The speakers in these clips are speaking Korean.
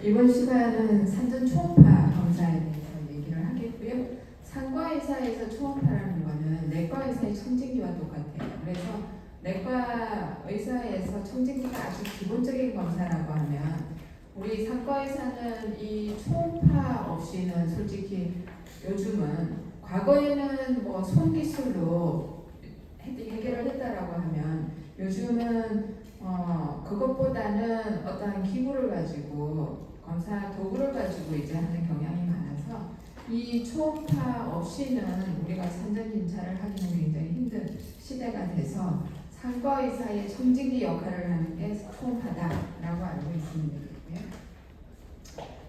이번 시간은 산전 초음파 검사에 대해서 얘기를 하겠고요. 상과 의사에서 초음파라는 거는 내과 의사의 청진기와 똑같아요. 그래서 내과 의사에서 청진기가 아주 기본적인 검사라고 하면 우리 상과 의사는 이 초음파 없이는 솔직히 요즘은 과거에는 뭐 손기술로 해결을 했다라고 하면 요즘은 그것보다는 어떠한 기구를 가지고 검사 도구를 가지고 이제 하는 경향이 많아서 이 초음파 없이는 우리가 산전 진찰을 하기는 굉장히 힘든 시대가 돼서 상과 의사의 청진기 역할을 하는 게 초음파다라고 알고 있으면 되겠고요.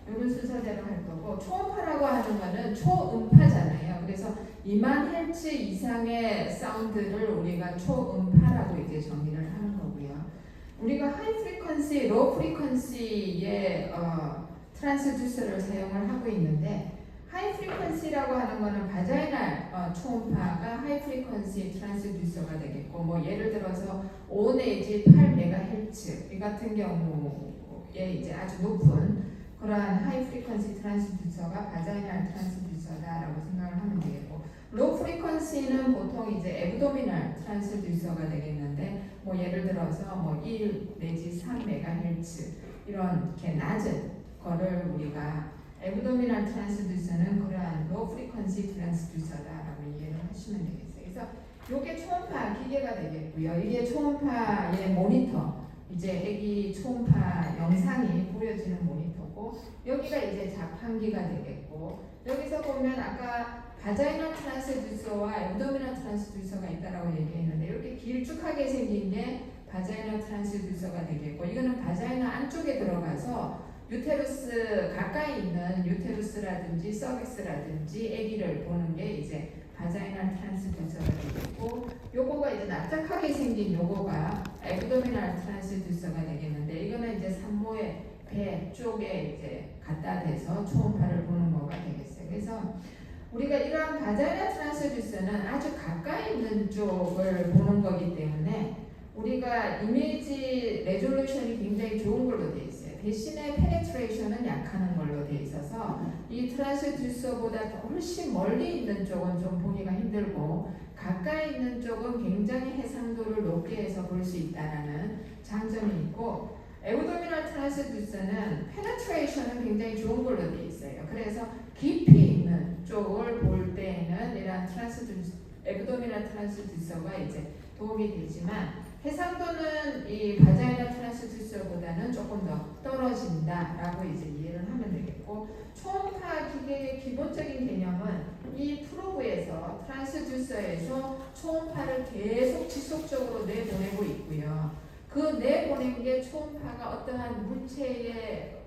이런 순서대로 할 거고, 초음파라고 하는 거는 초음파잖아요. 그래서 2만 헬츠 이상의 사운드를 우리가 초음파라고 이제 정의를 하는 거고요. 우리가 하이 프리퀀시, 로우 프리퀀시의 트랜스듀서를 사용을 하고 있는데, 하이 프리퀀시라고 하는 거는 바자이널 초음파가 하이 프리퀀시 트랜스듀서가 되겠고, 뭐 예를 들어서 5 내지 8MHz 이 같은 경우에 이제 아주 높은 그러한 하이 프리퀀시 트랜스듀서가 바자이널 트랜스듀서다라고 생각을 하면 되겠고, 로우 프리퀀시는 보통 이제 앱도미널 트랜스듀서가 되겠는데, 뭐 예를 들어서 뭐 1 내지 3MHz 이렇게 낮은 거를 우리가 앱도미널 트랜스듀서는 그러한 로우 프리퀀시 트랜스듀서다라고 이해를 하시면 되겠어요. 그래서 이게 초음파 기계가 되겠고요. 이게 초음파의 모니터, 이제 애기 초음파 영상이 보여지는 모니터고, 여기가 이제 자판기가 되겠고, 여기서 보면 아까 바자이널 트랜스듀서와 앱도미널 트랜스듀서가 있다라고 얘기했는데, 이렇게 길쭉하게 생긴 게 바자이널 트랜스듀서가 되겠고, 이거는 바자이널 안쪽에 들어가서 유테루스 가까이 있는 유테루스라든지 서빅스라든지 아기를 보는 게 이제 바자이널 트랜스듀서가 되겠고, 요거가 이제 납작하게 생긴 요거가 앱도미널 트랜스듀서가 되겠는데, 이거는 이제 산모의 배 쪽에 이제 갖다 대서 초음파를 보는 거가 되겠어요. 그래서 우리가 이러한 바자이널 트랜스듀서는 아주 가까이 있는 쪽을 보는 거기 때문에 우리가 이미지 레졸루션이 굉장히 좋은 걸로 되어 있어요. 대신에 페네트레이션은 약하는 걸로 되어 있어서 이 트랜스듀서보다 훨씬 멀리 있는 쪽은 좀 보기가 힘들고, 가까이 있는 쪽은 굉장히 해상도를 높게 해서 볼 수 있다는 장점이 있고, 앱도미널 트랜스듀서는 페네트레이션은 굉장히 좋은 걸로 되어 있어요. 그래서 깊이 있는 쪽을 볼 때에는 이런 앱도미널 트랜스듀서가 이제 도움이 되지만, 해상도는 이 바자이널 트랜스듀서보다는 조금 더 떨어진다라고 이제 이해를 하면 되겠고, 초음파 기계의 기본적인 개념은 이 프로브에서 트랜스듀서에서 초음파를 계속 지속적으로 내보내고 있고요. 그 내보낸 게 초음파가 어떠한 물체에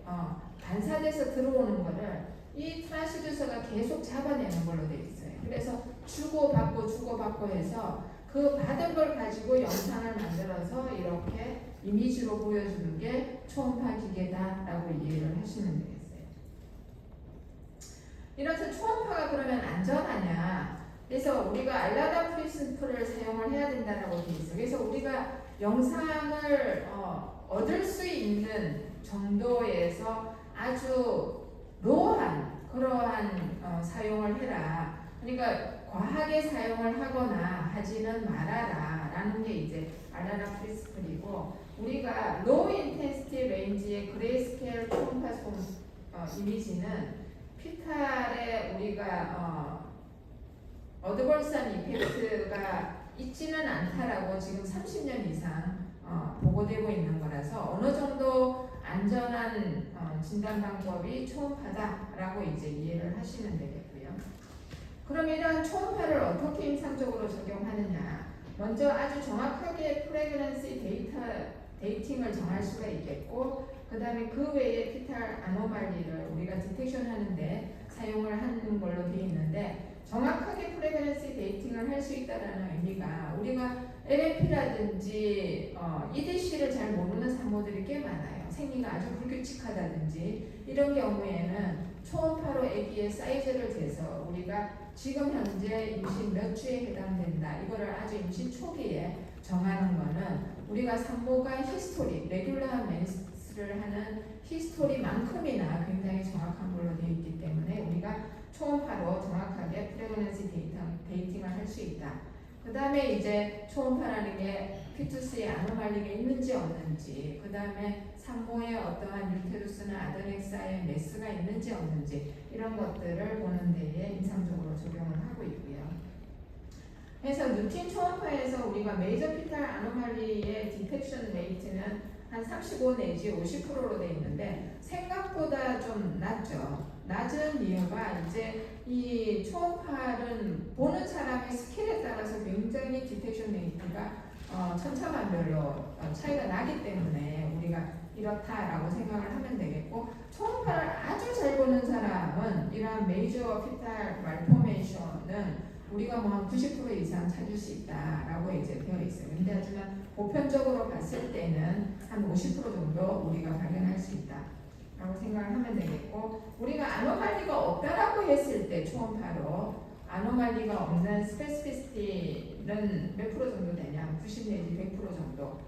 반사돼서 들어오는 거를 이 트랜스듀서가 계속 잡아내는 걸로 되어 있어요. 그래서 주고받고 해서 그 받은 걸 가지고 영상을 만들어서 이렇게 이미지로 보여주는 게 초음파 기계다라고 이해를 하시면 되겠어요. 이래서 초음파가 그러면 안전하냐? 그래서 우리가 알라다 프린시플을 사용을 해야 된다라고 되어 있어요. 그래서 우리가 영상을 얻을 수 있는 정도에서 아주 로한 그러한 사용을 해라. 그러니까 과하게 사용을 하거나 하지는 말아라 라는 게 이제 알라다 프린시플이고, 우리가 로우 인텐시티 레인지의 그레이스케일 초음파 이미지는 피탈에 우리가 어드벌산 이펙트가 있지는 않다라고 지금 30년 이상 보고되고 있는 거라서 어느 정도 안전한 진단 방법이 초음파다라고 이제 이해를 하시면 되겠고요. 그럼 이런 초음파를 어떻게 임상적으로 적용하느냐? 먼저 아주 정확하게 프레그넌시 데이팅을 정할 수가 있겠고, 그 다음에 그 외에 피탈 아노말리를 우리가 디텍션 하는데 사용을 하는 걸로 되어 있는데, 정확하게 프레그넌시 데이팅을 할 수 있다는 의미가 우리가 LMP라든지 EDC를 잘 모르는 산모들이 꽤 많아요. 생리가 아주 불규칙하다든지 이런 경우에는 초음파로 아기의 사이즈를 재서 우리가 지금 현재 임신 몇 주에 해당된다, 이거를 아주 임신 초기에 정하는 거는 우리가 산모가 히스토리, 레귤러한 테스트를 하는 히스토리만큼이나 굉장히 정확한 걸로 되어 있기 때문에 우리가 초음파로 정확하게 프레그넌시 데이팅을 할 수 있다. 그 다음에 이제 초음파라는 게 피투스에 아노말리가 있는지 없는지, 그 다음에 산모에 어떠한 유테루스나 아더넥사의 메스가 있는지 없는지 이런 것들을 보는 데에 임상적으로 적용을 하고 있고요. 그래서 루틴 초음파에서 우리가 메이저 피탈 아노말리의 디텍션 레이트는 한 35 내지 50%로 되어 있는데 생각보다 좀 낮죠. 낮은 이유가 이제 이 초음파는 보는 사람의 스킬에 따라서 굉장히 디텍션 레이트가 천차만별로 차이가 나기 때문에 우리가 이렇다라고 생각을 하면 되겠고, 초음파를 아주 잘 보는 사람은 이러한 메이저 피탈 말포메이션은 우리가 뭐 90% 이상 찾을 수 있다라고 이제 되어 있어요. 근데 하지만 보편적으로 봤을 때는 한 50% 정도 우리가 발견할 수 있다라고 생각을 하면 되겠고, 우리가 아노말리가 없다라고 했을 때 초음파로 아노말리가 없는 스페시피시티는 몇 프로 정도 되냐? 90 내지 100% 정도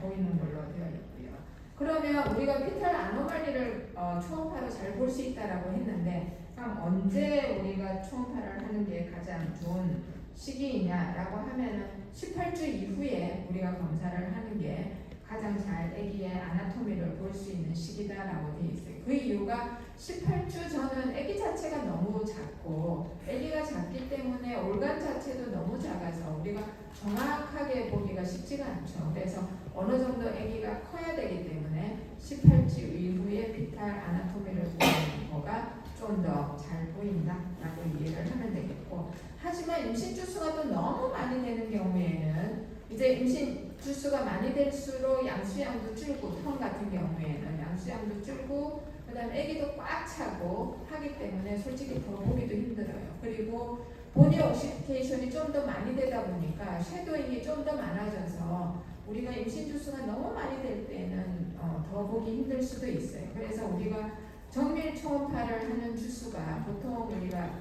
보이는 걸로 되어 있고요. 그러면 우리가 피탈 아노말리를 초음파로 잘 볼 수 있다라고 했는데, 그럼 언제 우리가 초음파를 하는 게 가장 좋은 시기이냐라고 하면은 18주 이후에 우리가 검사를 하는 게 가장 잘 아기의 아나토미를 볼 수 있는 시기다라고 되어 있어요. 그 이유가 18주 전은 아기 자체가 너무 작고, 아기가 작기 때문에 올간 자체도 너무 작아서 우리가 정확하게 보기가 쉽지가 않죠. 그래서 어느 정도 아기가 커야 되기 때문에 18주 이후에 피탈 아나토미를 보는 거가 좀 더 잘 보인다라고 이해를 하면 되겠고, 하지만 임신 주수가 또 너무 많이 되는 경우에는 이제 임신 주수가 많이 될수록 양수양도 줄고, 턴 같은 경우에는 양수양도 줄고 그 다음에 아기도 꽉 차고 하기 때문에 솔직히 더 보기도 힘들어요. 그리고 보니 옥시피케이션이 좀 더 많이 되다 보니까 쉐도잉이 좀 더 많아져서 우리가 임신 주수가 너무 많이 될 때는 더 보기 힘들 수도 있어요. 그래서 우리가 정밀 초음파를 하는 주수가 보통 우리가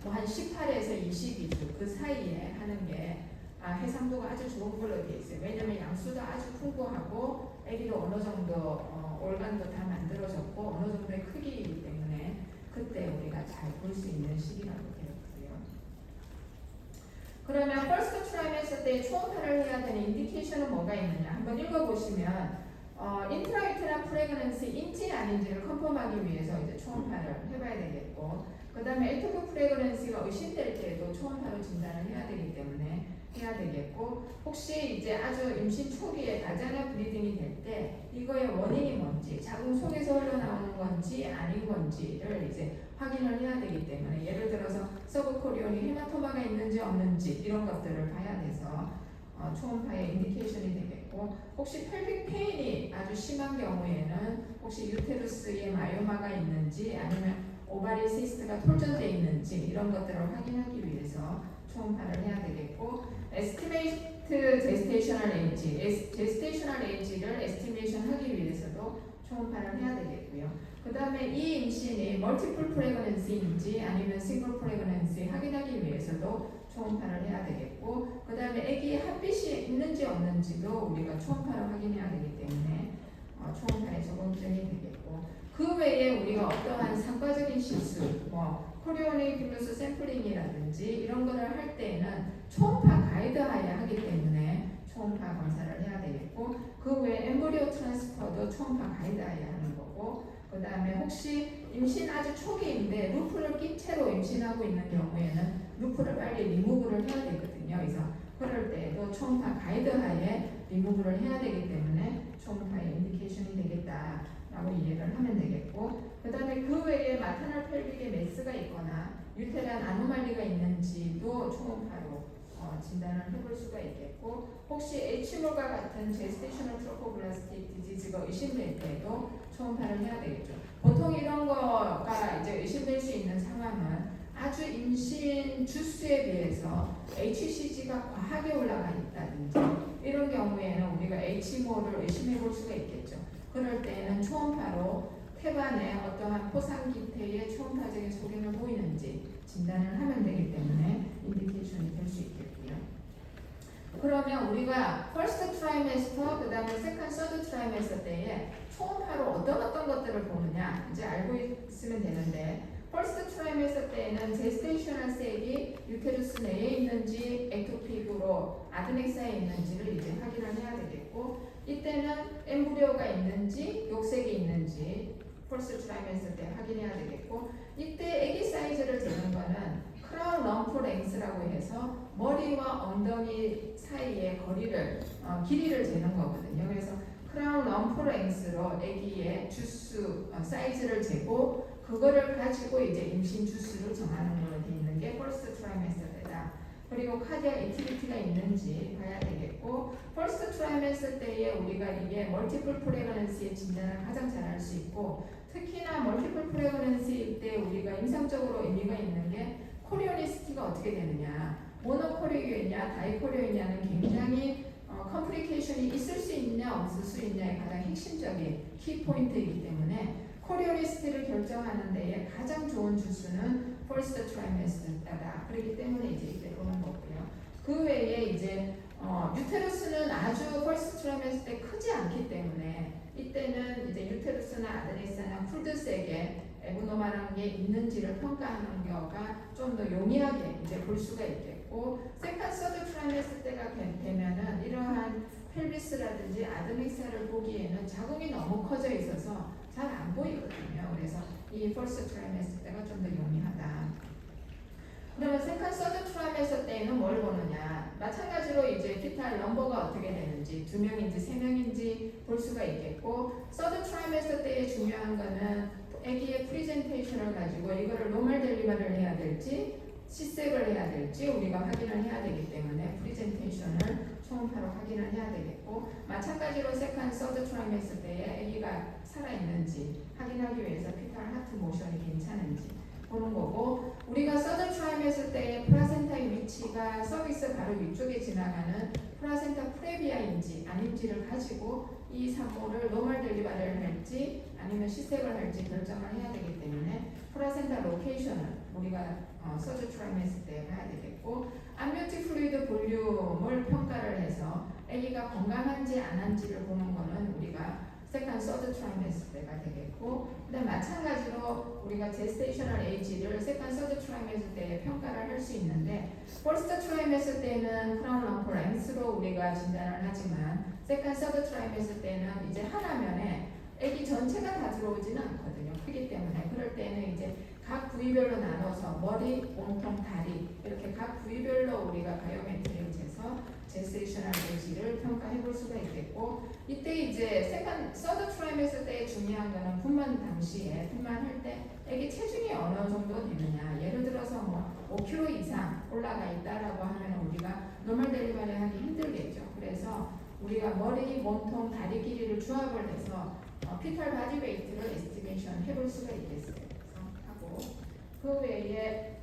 뭐 한 18에서 22주 그 사이에 하는 게 해상도가 아주 좋은 걸로 되어 있어요. 왜냐하면 양수도 아주 풍부하고 아기도 어느 정도 올간도 다 만들어졌고 어느 정도의 크기이기 때문에 그때 우리가 잘 볼 수 있는 시기라고 되어 있고요. 그러면 퍼스트 트라이메스터 때 초음파를 해야 되는 인디케이션은 뭐가 있느냐 한번 읽어보시면 인트라유테라 프레그넌시인지 아닌지를 컨펌하기 위해서 이제 초음파를 해봐야 되겠고, 그 다음에 에토크 프레그넌시가 의심될 때에도 초음파로 진단을 해야 되기 때문에 해야 되겠고, 혹시 이제 아주 임신 초기에 바자나 브리딩이 될 때 이거의 원인이 뭔지, 자궁 속에서 흘러나오는 건지 아닌 건지를 이제 확인을 해야 되기 때문에, 예를 들어서 서브코리온이 헤마토마가 있는지 없는지 이런 것들을 봐야 돼서 초음파의 인디케이션이 되겠고, 혹시 펠빅 페인이 아주 심한 경우에는 혹시 유테루스에 마요마가 있는지 아니면 오바리 시스트가 톨전되어 있는지 이런 것들을 확인하기 위해서 초음파를 해야 되겠고, 에스티메이트 제스테이셔널 에이지, 제스테이셔널 에이지를 에스티메이션 하기 위해서도 초음파를 해야 되겠고요. 그 다음에 이 임신이 멀티플 프레그넌시인지 아니면 싱글 프레그넌시 확인하기 위해서도 초음파를 해야 되겠고, 그 다음에 아기의 핫빛이 있는지 없는지도 우리가 초음파로 확인해야 되기 때문에 초음파에 적응증이 되겠고, 그 외에 우리가 어떠한 상과적인 실수, 코리오네이 플러스 샘플링이라든지 이런 거를 할 때에는 초음파 가이드 하에 하기 때문에 초음파 검사를 해야 되겠고, 그 외에 엠브리오 트랜스퍼도 초음파 가이드 하에 하는 거고, 그 다음에 혹시 임신 아주 초기인데 루프를 낀 채로 임신하고 있는 경우에는 루프를 빨리 리무브를 해야 되거든요. 그래서 그럴 때도 초음파 가이드 하에 리무브를 해야 되기 때문에 초음파의 인디케이션이 되겠다라고 이해를 하면 되겠고, 그 다음에 그 외에 마타널 펠빅에 메스가 있거나 유테란 아노말리가 있는지도 초음파로 진단을 해볼 수가 있겠고, 혹시 H몰과 같은 제스테이셔널 트로포블라스틱 디지즈가 의심될 때도 초음파를 해야 되겠죠. 보통 이런 거가 이제 의심될 수 있는 상황은 아주 임신 주수에 비해서 HCG가 과하게 올라가 있다든지 이런 경우에는 우리가 H몰을 의심해 볼 수가 있겠죠. 그럴 때는 초음파로 태반에 어떠한 포상 기태의 초음파적인 소견을 보이는지 진단을 하면 되기 때문에 인디케이션이 될 수 있겠고요. 그러면 우리가 first trimester, 그 다음에 second, third trimester 때에 초음파로 어떤 것들을 보느냐 이제 알고 있으면 되는데 first trimester 때에는 gestational 셀이 유테루스 내에 있는지 엑토픽으로 아드넥사에 있는지를 이제 확인을 해야 되겠고 이때는 엠브리오가 있는지 욕색이 있는지 first trimester 때 확인해야 되겠고 이때 아기 사이즈를 재는 거는 크라운 럼프 랭스라고 해서 머리와 엉덩이 사이의 거리를 길이를 재는 거거든요. 그래서 크라운 럼프 랭스로 아기의 주스 사이즈를 재고 그거를 가지고 이제 임신 주수를 정하는 걸로 돼 있는 게 퍼스트 트라이메스터다. 그리고 카디악 액티비티가 있는지 봐야 되겠고 퍼스트 트라이메스터 때에 우리가 이게 멀티플 프레그넌시의 진단을 가장 잘 할 수 있고 특히나 멀티플 프레그넌시 때 우리가 임상적으로 의미가 있는 게 코리오니스티가 어떻게 되느냐 모노코리오이냐 다이코리오이냐는 굉장히 컴플리케이션이 있을 수 있냐 없을 수 있냐의 가장 핵심적인 키포인트이기 때문에 코리오니스티를 결정하는 데에 가장 좋은 주수는 first trimester다. 그렇기 때문에 이제 이때 보는 거고요. 그 외에 이제 유테루스는 아주 first trimester 때 크지 않기 때문에 이때는 이제 유테루스나 아드레스나 쿨드색에 에브노말한 게 있는지를 평가하는 경우가 좀 더 용이하게 이제 볼 수가 있겠고 second, third trimester 때가 되면은 이러한 펠비스라든지 아드넥사를 보기에는 자궁이 너무 커져 있어서 잘 안 보이거든요. 그래서 이 first trimester 때가 좀 더 용이하다. 그러면 second, third trimester 때는 뭘 보느냐? 마찬가지로 이제 피탈 넘버가 어떻게 되는지 2명인지 3명인지 볼 수가 있겠고 third trimester 때의 중요한 거는 아기의 프리젠테이션을 가지고 이거를 노멀 델리버를 해야 될지 시색을 해야 될지 우리가 확인을 해야 되기 때문에 프리젠테이션을 초음파로 확인을 해야 되겠고 마찬가지로 세컨드, 서드 트라이메스터 때에 아기가 살아있는지 확인하기 위해서 피탈 하트 모션이 괜찮은지 보는 거고 우리가 서드 트라이메스터 때에 플라센타의 위치가 서비스 바로 위쪽에 지나가는 플라센타 프레비아인지 아닌지를 가지고 이 산모를 노멀 델리버리를 할지 아니면 시색을 할지 결정을 해야 되기 때문에 플라센타 로케이션을 우리가 서드 트라이메스터 때 봐야 되겠고 암비오틱 플루이드 볼륨을 평가를 해서 아기가 건강한지 안 한지를 보는 거는 우리가 세컨드, 서드 트라이메스터 때가 되겠고 근데 마찬가지로 우리가 제스테이셔널 에이지를 세컨드, 서드 트라이메스터 때에 평가를 할 수 있는데 퍼스트 트라이메스터 때는 크라운 럼프 랭스로 우리가 진단을 하지만 세컨드, 서드 트라이메스터 때는 이제 하나면에 아기 전체가 다 들어오지는 않거든요. 크기 때문에 그럴 때는 이제 각 부위별로 나눠서 머리, 몸통, 다리 이렇게 각 부위별로 우리가 바이오메트리를 재서 제스테이셔널 에이지를 평가해 볼 수가 있겠고 이때 이제 세컨드, 서드 트라이메스터 때의 중요한 거는 분만 당시에 분만할 때 아기 체중이 어느 정도 되느냐 예를 들어서 뭐 5kg 이상 올라가 있다라고 하면 우리가 노멀 델리버리 하기 힘들겠죠. 그래서 우리가 머리, 몸통, 다리 길이를 조합을 해서 피탈 바디 웨이트를 에스티메이션 해볼 수가 있겠어요. 그래서 하고 그 외에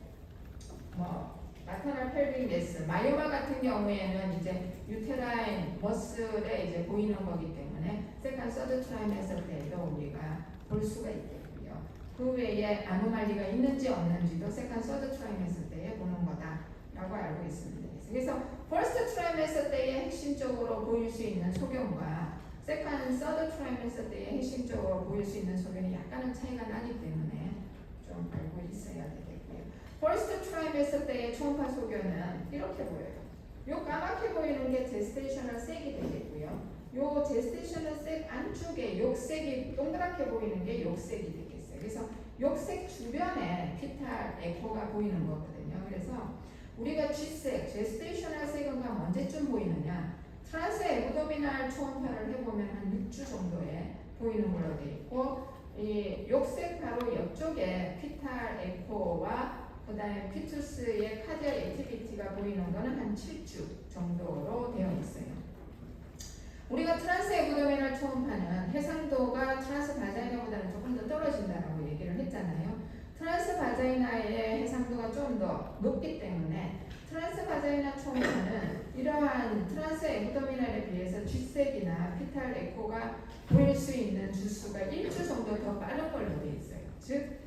뭐 마타널 펠빅 매스, 마이오마 같은 경우에는 이제 유테라인 머슬에 이제 보이는 거기 때문에 세컨드, 서드 트라이메스터 때도 우리가 볼 수가 있겠고요. 그 외에 아노말리가 있는지 없는지도 세컨드, 서드 트라이메스터 때에 보는 거다라고 알고 있습니다. 그래서 퍼스트 트라이메스터 때에 핵심적으로 보일 수 있는 소견과 세컨드, 서드 트라이메스터 때에 핵심적으로 보일 수 있는 소견이 약간은 차이가 나기 때문에 좀 알고 있어야 되겠고요. 퍼스트 트라이메스터 때의 초음파 소견은 이렇게 보여요. 요 까맣게 보이는 게 제스테이셔널 색이 되겠고요. 요 제스테이셔널 색 안쪽에 욕색이 동그랗게 보이는 게 욕색이 되겠어요. 그래서 욕색 주변에 피탈 에코가 보이는 거거든요. 그래서 우리가 G색, 제스테이셔널 색은 언제쯤 보이느냐? 트란스 에브도미날 초음파를 해보면 한 6주 정도에 보이는 걸로 되어 있고 이 욕색 바로 옆쪽에 피탈 에코와 그 다음에 피투스의 카디얼 액티비티가 보이는 거는 한 7주 정도로 되어 있어요. 우리가 트란스 에브도미널 초음파는 해상도가 트란스 바자이나보다는 조금 더 떨어진다라고 얘기를 했잖아요. 트란스 바자이나의 해상도가 좀 더 높기 때문에 트란스 바자이나 초음파는 이러한 트란스 에브도미널에 비해서 G색이나 피탈 에코가 보일 수 있는 주수가 1주 정도 더 빠른 걸로 되어 있어요. 즉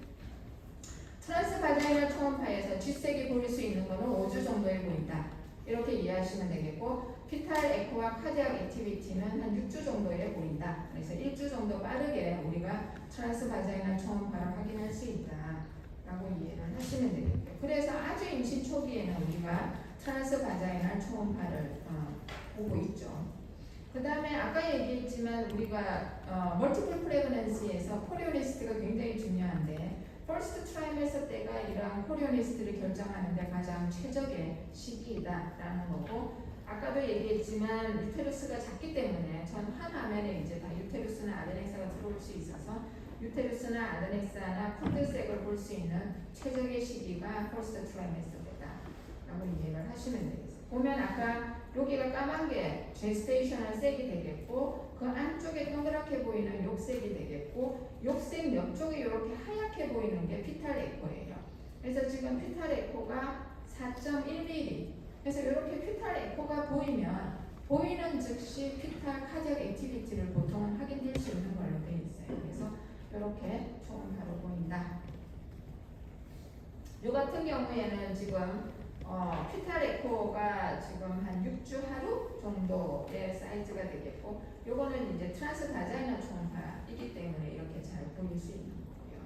트란스 바자이나 초음파에서 G색이 보일 수 있는 것은 5주 정도에 보인다. 이렇게 이해하시면 되겠고 피탈 에코와 카디악 액티비티는 한 6주 정도에 보인다. 그래서 1주 정도 빠르게 우리가 트란스 바자이널 초음파를 확인할 수 있다 라고 이해를 하시면 되겠고요. 그래서 아주 임신 초기에는 우리가 트란스 바자이널 초음파를 보고 있죠. 그 다음에 아까 얘기했지만 우리가 멀티플 프레그넌시에서 코리오니스트가 굉장히 중요한데 퍼스트 트라이메스터 때가 이러한 코리오니스트를 결정하는데 가장 최적의 시기이다라는 거고 아까도 얘기했지만 유테루스가 작기 때문에 전 한 화면에 이제 다 유테루스나 아데넥사가 들어올 수 있어서 유테루스나 아데넥사나 콘드색을 볼 수 있는 최적의 시기가 퍼스트 트라이메스터 때다라고 이해를 하시면 되겠어요. 보면 아까 여기가 까만 게 제스테이셔널 색이 되겠고 그 안쪽에 동그랗게 보이는 욕색이 되겠고 욕색 옆쪽에 이렇게 하얗게 보이는 게 피탈 에코예요. 그래서 지금 피탈 에코가 4.1mm 그래서 이렇게 피탈 에코가 보이는 즉시 피탈 카디악 액티비티를 보통은 확인될 수 있는 걸로 되어 있어요. 그래서 이렇게 초음파로 보인다. 이 같은 경우에는 지금 피탈 에코가 지금 한 6주 하루 정도의 사이즈가 되겠고 요거는 이제 트란스 바자이널 초음파이기 때문에 이렇게 잘 보일 수 있는 거고요.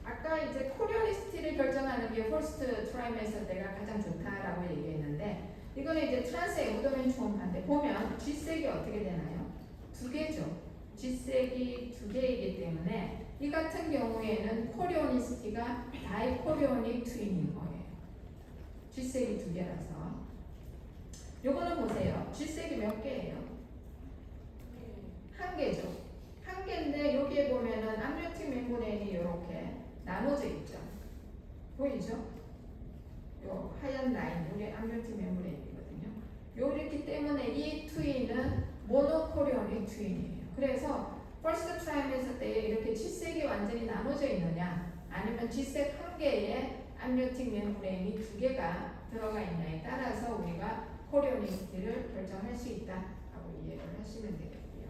아까 이제 코리오니스티를 결정하는 게 퍼스트 트라이메스터 때가 가장 좋다라고 얘기했는데 이거는 이제 트란스 앱도멘 초음파인데 보면 G색이 어떻게 되나요? 두 개죠. G색이 두 개이기 때문에 이 같은 경우에는 코리오니스티가 다이코리오닉 트윈인 거예요. G색이 두 개라서 요거는 보세요. G색이 몇 개예요? 한 개죠. 한 개인데 여기에 보면은 암니오틱 멤브레인이 이렇게 나눠져 있죠. 보이죠? 요 하얀 라인 이게 암니오틱 멤브레인이거든요. 요렇기 때문에 이 트윈은 모노코리오닉 트윈이에요. 그래서 퍼스트 트라이메스터 때에 이렇게 G색이 완전히 나눠져 있느냐 아니면 G색 한 개에 암니오틱 멤브레인이 두 개가 들어가 있냐에 따라서 우리가 코리오니스티를 결정할 수 있다라고 이해를 하시면 되겠고요.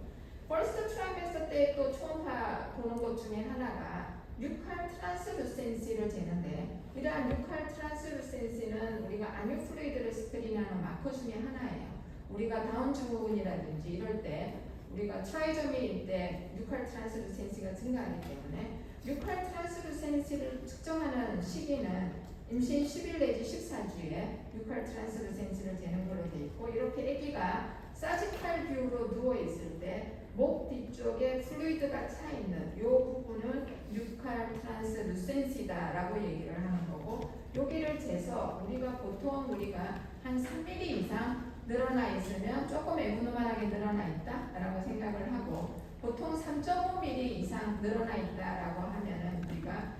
퍼스트 트라이메스터 때 또 초음파 보는 것 중에 하나가 뉴칼 트란스루센시를 재는데 이러한 뉴칼 트란스루센시는 우리가 안유 플루이드를 스크린하는 마커 중에 하나예요. 우리가 다운 증후군이라든지 이럴 때 우리가 트라이저미일 때 뉴칼 트란스루센시가 증가하기 때문에 뉴칼 트란스루센시를 측정하는 시기는 임신 10일 내지 14주에 뉴칼 트란스루센시를 재는 걸로 되어 있고 이렇게 아기가 사지칼 뷰로 누워 있을 때 목 뒤쪽에 플루이드가 차 있는 이 부분은 뉴칼 트란스루센시다라고 얘기를 하는 거고 여기를 재서 우리가 한 3mm 이상 늘어나 있으면 조금 에브노멀하게 늘어나 있다라고 생각을 하고 보통 3.5mm 이상 늘어나 있다라고 하면은 우리가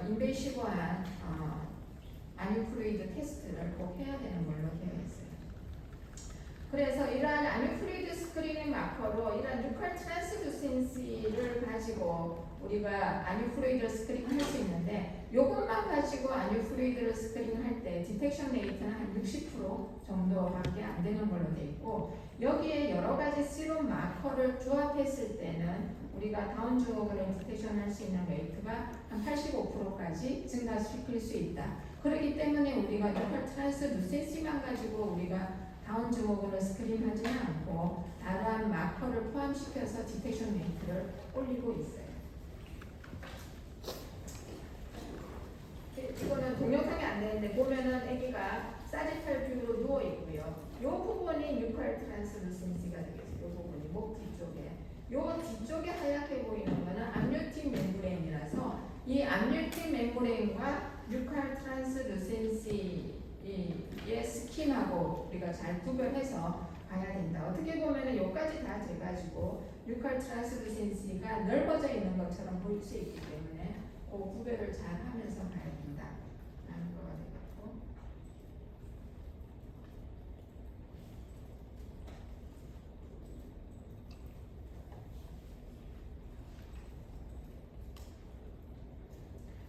인베이시브한 안유 플루이드 테스트를 꼭 해야 되는 걸로 되어 있어요. 그래서 이러한 안유 플루이드 스크리닝 마커로 이러한 뉴칼 트란스루센시를 가지고 우리가 안유 플루이드를 스크린할 수 있는데 이것만 가지고 안유 플루이드를 스크린할 때 디텍션 레이트는 한 60% 정도밖에 안 되는 걸로 되어 있고 여기에 여러 가지 시럼 마커를 조합했을 때는 우리가 다운 증후군을 디텍션할 수 있는 레이트가 한 85%까지 증가시킬 수 있다. 그렇기 때문에 우리가 뉴칼 트란스루센시만 가지고 우리가 다운 증후군을 스크린하지는 않고 다른 마커를 포함시켜서 디텍션 레이트를 올리고 있어요. 이거는 동영상이 안 되는데 보면은 아기가 사지탈 뷰로 누워 있고요. 이 부분이 뉴칼 트란스루센시가 되겠어요. 이 부분이 목 뒤쪽에. 이 뒤쪽에 하얗게 보이는 거는 암니오틱 멤브레인이라서 이 암니오틱 멤브레인과 뉴칼 트란스루센시의 스킨하고 우리가 잘 구별해서 봐야 된다. 어떻게 보면은 여기까지 다 재가지고 뉴칼 트란스루센시가 넓어져 있는 것처럼 보일 수 있기 때문에 그 구별을 잘 하면서 봐야 된다. 라는 거가 되겠고.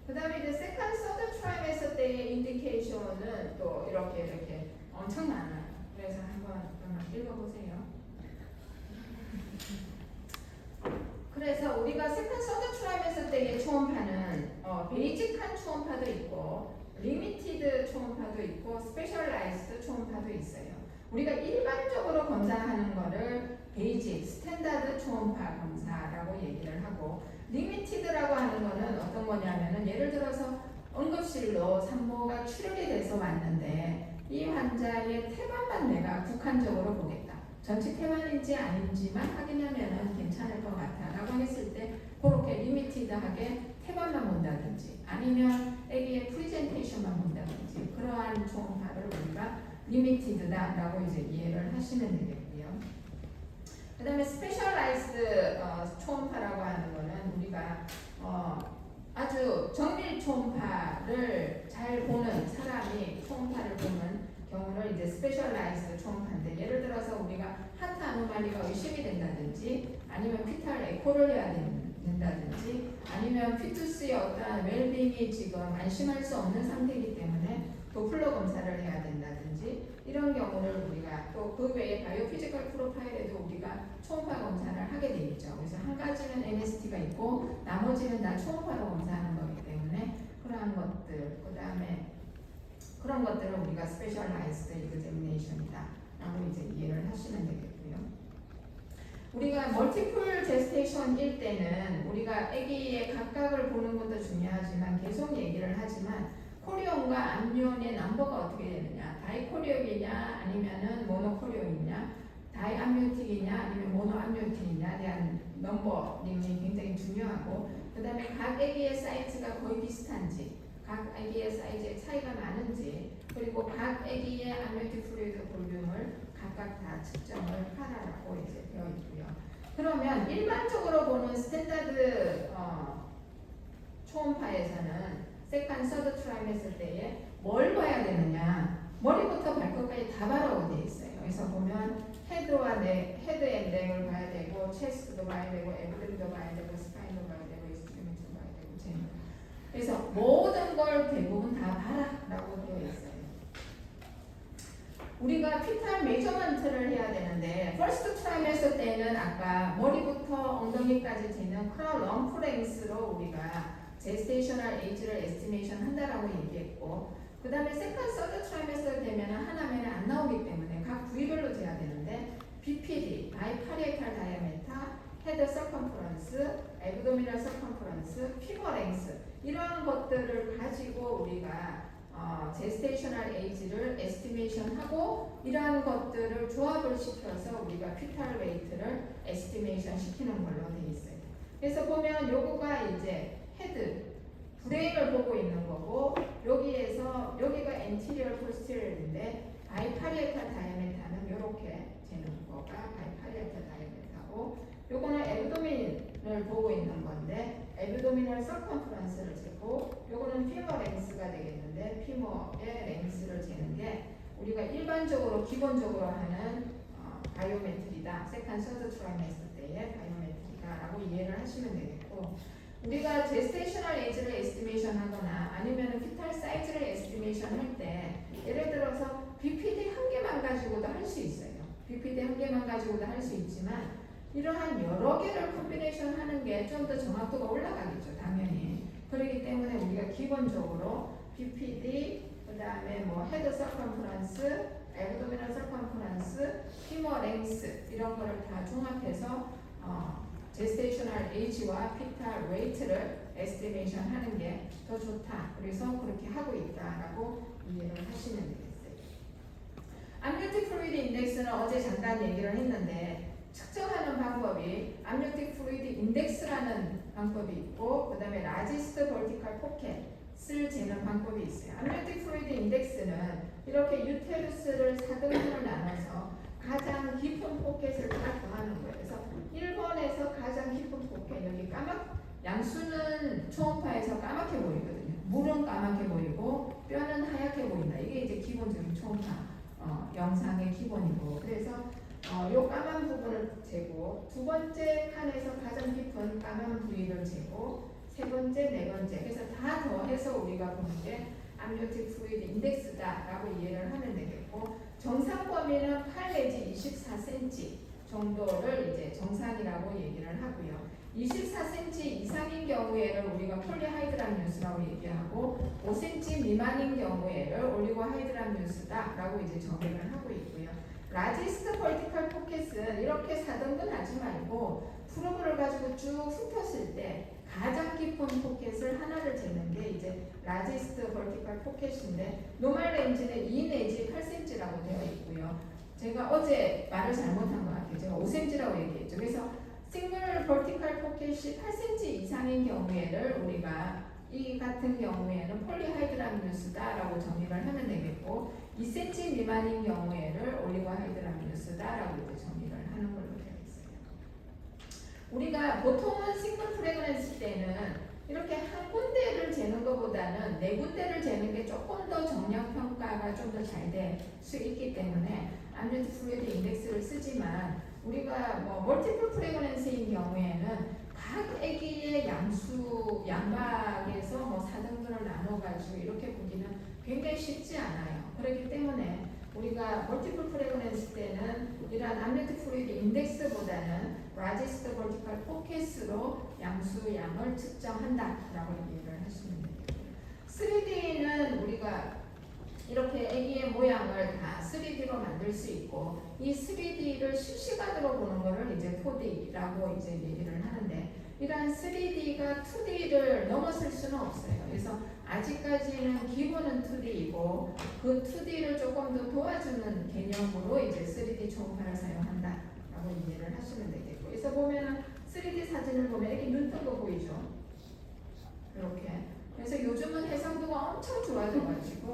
그 다음에 이제 세컨, 서드 트라이메스터 때의 인디케이션은 또 이렇게 엄청 많아요. 그래서 한번 읽어보세요. 그래서 우리가 세컨, 서드 트라이메스터 때의 초음파는 베이직한 초음파도 있고 있고 리미티드 초음파도 있고 스페셜라이즈드 초음파도 있어요. 우리가 일반적으로 검사하는 거를 베이직, 스탠다드 초음파 검사라고 얘기를 하고 리미티드라고 하는 거는 어떤 거냐면은 예를 들어서 응급실로 산모가 출혈이 돼서 왔는데 이 환자의 태반만 내가 국한적으로 보겠다. 전체 태반인지 아닌지만 확인하면은 괜찮을 것 같아 라고 했을 때 그렇게 리미티드하게 태반만 본다든지 아니면 애기의 프리젠테이션만 본다든지 그러한 초음파를 우리가 리미티드다라고 이제 이해를 하시면 되겠고요. 그 다음에 스페셜라이즈드 초음파라고 하는 거는 우리가 아주 정밀 초음파를 잘 보는 사람이 초음파를 보는 경우를 이제 스페셜라이즈드 초음파인데 예를 들어서 우리가 하트 아노말리가 의심이 된다든지 아니면 피탈 에코를 해야 된다든지 아니면 피투스의 어떠한 웰빙이 지금 안심할 수 없는 상태이기 때문에 도플러 검사를 해야 된다든지 이런 경우를 우리가 또 그 외에 바이오피지컬 프로파일에도 우리가 초음파 검사를 하게 돼 있죠. 그래서 한 가지는 MST가 있고 나머지는 다 초음파로 검사하는 거기 때문에 그러한 것들 그 다음에 그런 것들은 우리가 스페셜라이즈드 examination이다 라고 이제 이해를 하시면 되겠고요. 우리가 멀티플 제스테이션일 때는 우리가 아기의 각각을 보는 것도 중요하지만 계속 얘기를 하지만 코리온과 암니온의 넘버가 어떻게 되느냐 다이코리온이냐 아니면은 모노코리온이냐 다이암니오틱이냐 아니면 모노암니오틱이냐에 대한 넘버링이 굉장히 중요하고 그 다음에 각 아기의 사이즈가 거의 비슷한지 각 아기의 사이즈의 차이가 나는지 그리고 각 아기의 암니오틱 플루이드 볼륨을 각각 다 측정을 하라고 이제 되어 있고요. 그러면 일반적으로 보는 스탠다드 초음파에서는 세컨, 서드 트라이메스터 때에 뭘 봐야 되느냐 머리부터 발끝까지 다 봐라고 되어 있어요. 그래서 보면 헤드와 헤드 앤 넥을 봐야 되고 체스트도 봐야 되고 에브덤도 봐야 되고 스파인도 봐야 되고 인스트루멘트도 봐야 되고 제너 그래서 모든 걸 대부분 다 봐라라고 되어 있어요. 우리가 피탈 메저먼트를 해야 되는데 퍼스트 트라이메스터 때는 아까 머리부터 엉덩이까지 재는 크라운 럼프랭스로 우리가 제스테이셔널 에이지를 에스티메이션 한다라고 얘기했고 그 다음에 세컨 서드 트라이메스터 되면 하나면은 안 나오기 때문에 각 부위별로 재야 되는데 BPD, 바이파리에탈 다이아메터, 헤드 서컴프런스, 에브도미널 서컴프런스, 피버 랭스 이러한 것들을 가지고 우리가 제스테이셔널 에이지를 에스티메이션하고 이러한 것들을 조합을 시켜서 우리가 피탈 웨이트를 에스티메이션 시키는 걸로 되어 있어요. 그래서 보면 요거가 이제 헤드, 브레인을 보고 있는 거고 여기에서 여기가 엔티리얼 포스티리얼인데 바이파리에탈 다이아메타는 이렇게 재는 거가 바이파리에탈 다이아메타고 요거는 앱도민을 보고 있는 건데 앱도미널 서컴프런스를 재고 요거는 피머 랭스가 되겠는데 피머의 랭스를 재는 게 우리가 일반적으로 기본적으로 하는 바이오메트리다. 세컨 서드 트라이메스터 때의 바이오메트리다라고 이해를 하시면 되겠고 우리가 제스테이셔널 에이지를 에스티메이션 하거나 아니면 피탈 사이즈를 에스티메이션 할 때 예를 들어서 BPD 한 개만 가지고도 할 수 있어요. BPD 한 개만 가지고도 할 수 있지만 이러한 여러 개를 콤비네이션 하는 게 좀 더 정확도가 올라가겠죠. 당연히. 그렇기 때문에 우리가 기본적으로 BPD 그 다음에 뭐 헤드 서컴프런스, 앱도미널 서컴프런스, 피머 랭스 이런 거를 다 종합해서 제스테이셔널 에이지와 피탈 웨이트를 에스티메이션 하는 게 더 좋다. 그래서 그렇게 하고 있다라고 이해를 하시면 되겠어요. 암니오틱 플루이드 인덱스는 어제 잠깐 얘기를 했는데 측정하는 방법이 암니오틱 플루이드 인덱스라는 방법이 있고 그 다음에 라지스트 벌티컬 포켓을 재는 방법이 있어요. 암니오틱 플루이드 인덱스는 이렇게 유테루스를 4등분을 나눠서 가장 깊은 포켓을 다 더하는 거예요. 그래서 1번에서 가장 깊은 포켓 여기 양수는 초음파에서 까맣게 보이거든요. 물은 까맣게 보이고 뼈는 하얗게 보인다. 이게 이제 기본적인 초음파 영상의 기본이고 그래서 요 까만 부분을 재고 두 번째 칸에서 가장 깊은 까만 부위를 재고 세 번째, 네 번째 그래서 다 더해서 우리가 보는 게 암니오틱 플루이드 인덱스다라고 이해를 하면 되겠고 정상 범위는 8 내지 24cm 정도를 이제 정상이라고 얘기를 하고요. 24cm 이상인 경우에를 우리가 폴리하이드람유스라고 얘기하고 5cm 미만인 경우에를 올리고하이드람유스다라고 이제 정의를 하고 있고요. 라지스트 벌티컬 포켓은 이렇게 4등분 하지 말고 프로브를 가지고 쭉 훑었을 때 가장 깊은 포켓을 하나를 재는 게 이제 라지스트 벌티컬 포켓인데 노멀 레인지는 2 내지 8cm라고 되어 있고요. 제가 어제 말을 잘못한 것 같아요. 제가 5cm라고 얘기했죠. 그래서 싱글 벌티컬 포켓이 8cm 이상인 경우에를 우리가 이 같은 경우에는 폴리하이드람유스다라고 정의를 하면 되겠고 2cm 미만인 경우에를 올리고하이드람유스다라고 이제 정의를 하는 걸로 되어 있어요. 우리가 보통은 싱글 프레그런스 때는 이렇게 한 군데를 재는 것보다는 네 군데를 재는 게 조금 더 정량 평가가 좀 더 잘 될 수 있기 때문에 암레트 플루이드 인덱스를 쓰지만 우리가 뭐 멀티플 프레그런스인 경우에는 각 아기의 양박에서 뭐 4등분을 나눠가지고 이렇게 보기는 굉장히 쉽지 않아요. 그렇기 때문에 우리가 멀티플 프레그런스 때는 이러한 암레트 플루이드 인덱스보다는 라지스트 벌티컬 포켓으로 양수양을 측정한다라고 얘기를 하시면 되겠고요. 3D는 우리가 이렇게 아기의 모양을 다 3D로 만들 수 있고 이 3D를 실시간으로 보는 거를 이제 4D라고 이제 얘기를 하는데 이러한 3D가 2D를 넘어설 수는 없어요. 그래서 아직까지는 기본은 2D이고 그 2D를 조금 더 도와주는 개념으로 이제 3D 초음파를 사용한다라고 이해를 하시면 되겠고 그래서 보면은 3D 사진을 보면 이렇게 눈 뜬 거 보이죠? 이렇게. 그래서 요즘은 해상도가 엄청 좋아져가지고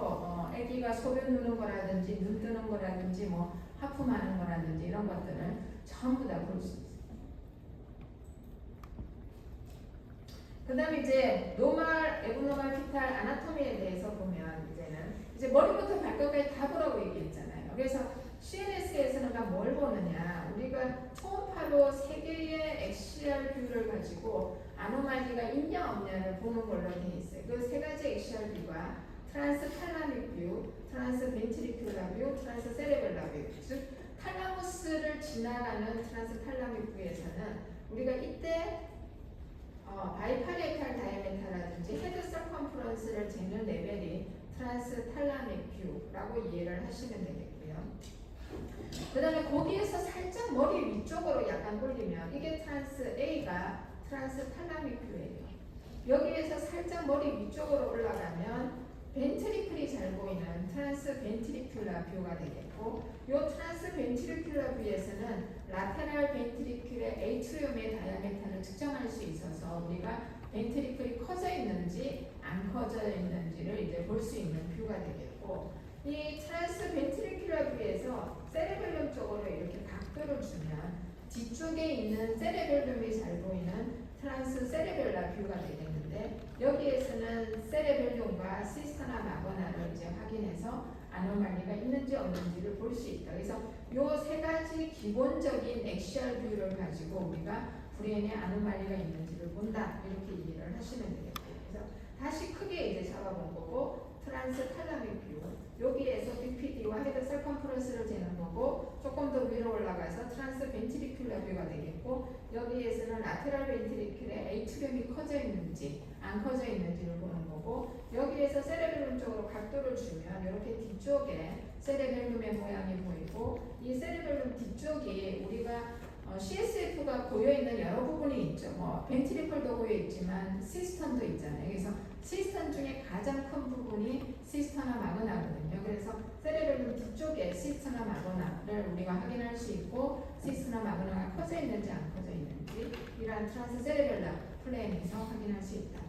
아기가 소변 누는 거라든지 눈 뜨는 거라든지 뭐 하품하는 거라든지 이런 것들을 전부 다 볼 수 있어요. 그 다음에 이제 노멀, 에브노멀, 피탈, 아나토미에 대해서 보면 이제는 이제 머리부터 발끝까지 다 보라고 얘기했잖아요. 그래서 CNS에서는 뭘 보느냐 우리가 초음파로 3개의 엑시얼 뷰를 가지고 아노말리가 있냐 없냐를 보는 걸로 되어 있어요. 그 3가지 엑시얼 뷰가 트란스 탈라믹 뷰, 트란스 벤트리큘라 뷰, 트란스 세레벨라 뷰 즉 탈라무스를 지나가는 트란스 탈라믹 뷰에서는 우리가 이때 바이파레탈 다이아메타라든지 헤드 서컴프런스를 재는 레벨이 트란스 탈라믹 뷰라고 이해를 하시면 되겠고요. 그 다음에 거기에서 살짝 머리 위쪽으로 약간 돌리면 이게 트란스 A가 트란스 탈라믹 뷰예요. 여기에서 살짝 머리 위쪽으로 올라가면 벤트리클이 잘 보이는 트란스 벤트리큘라 뷰가 되겠고 이 트란스 벤트리큘라 뷰에서는 라테랄 벤트리큘의 에이트리움의 다이아메타를 측정할 수 있어서 우리가 벤트리클이 커져 있는지 안 커져 있는지를 이제 볼 수 있는 뷰가 되겠고 이 트란스 벤트리큘라 뷰에서 세레벨룸 쪽으로 이렇게 각도를 주면 뒤쪽에 있는 세레벨룸이 잘 보이는 트란스 세레벨라 뷰가 되겠는데 여기에서는 세레벨룸과 시스터나 마거나를 이제 확인해서 아노말리가 있는지 없는지를 볼 수 있다. 그래서 이 3가지 기본적인 엑시얼 뷰를 가지고 우리가 브레인에 아노말리가 있는지를 본다. 이렇게 이해를 하시면 되겠고요. 그래서 다시 크게 이제 잡아본 거고 트란스 탈라믹 뷰 여기에서 BPD와 헤드 서컴프런스를 재는 거고 조금 더 위로 올라가서 트란스 벤트리큘라 뷰가 되겠고 여기에서는 라테랄 벤트리큘의 에이트리움이 커져 있는지 안 커져 있는지를 보는 거고 여기에서 세레벨룸 쪽으로 각도를 주면 이렇게 뒤쪽에 세레벨룸의 모양이 보이고 이 세레벨룸 뒤쪽이 우리가 CSF가 고여있는 여러 부분이 있죠. 뭐 벤트리클도 고여있지만 시스턴도 있잖아요. 그래서 시스턴 중에 가장 큰 부분이 시스터나 마그나거든요. 그래서 세레벨룸 뒤쪽에 시스터나 마그나를 우리가 확인할 수 있고 시스터나 마그나가 커져 있는지 안 커져 있는지 이러한 트란스 세레벨라 플레인에서 확인할 수 있다.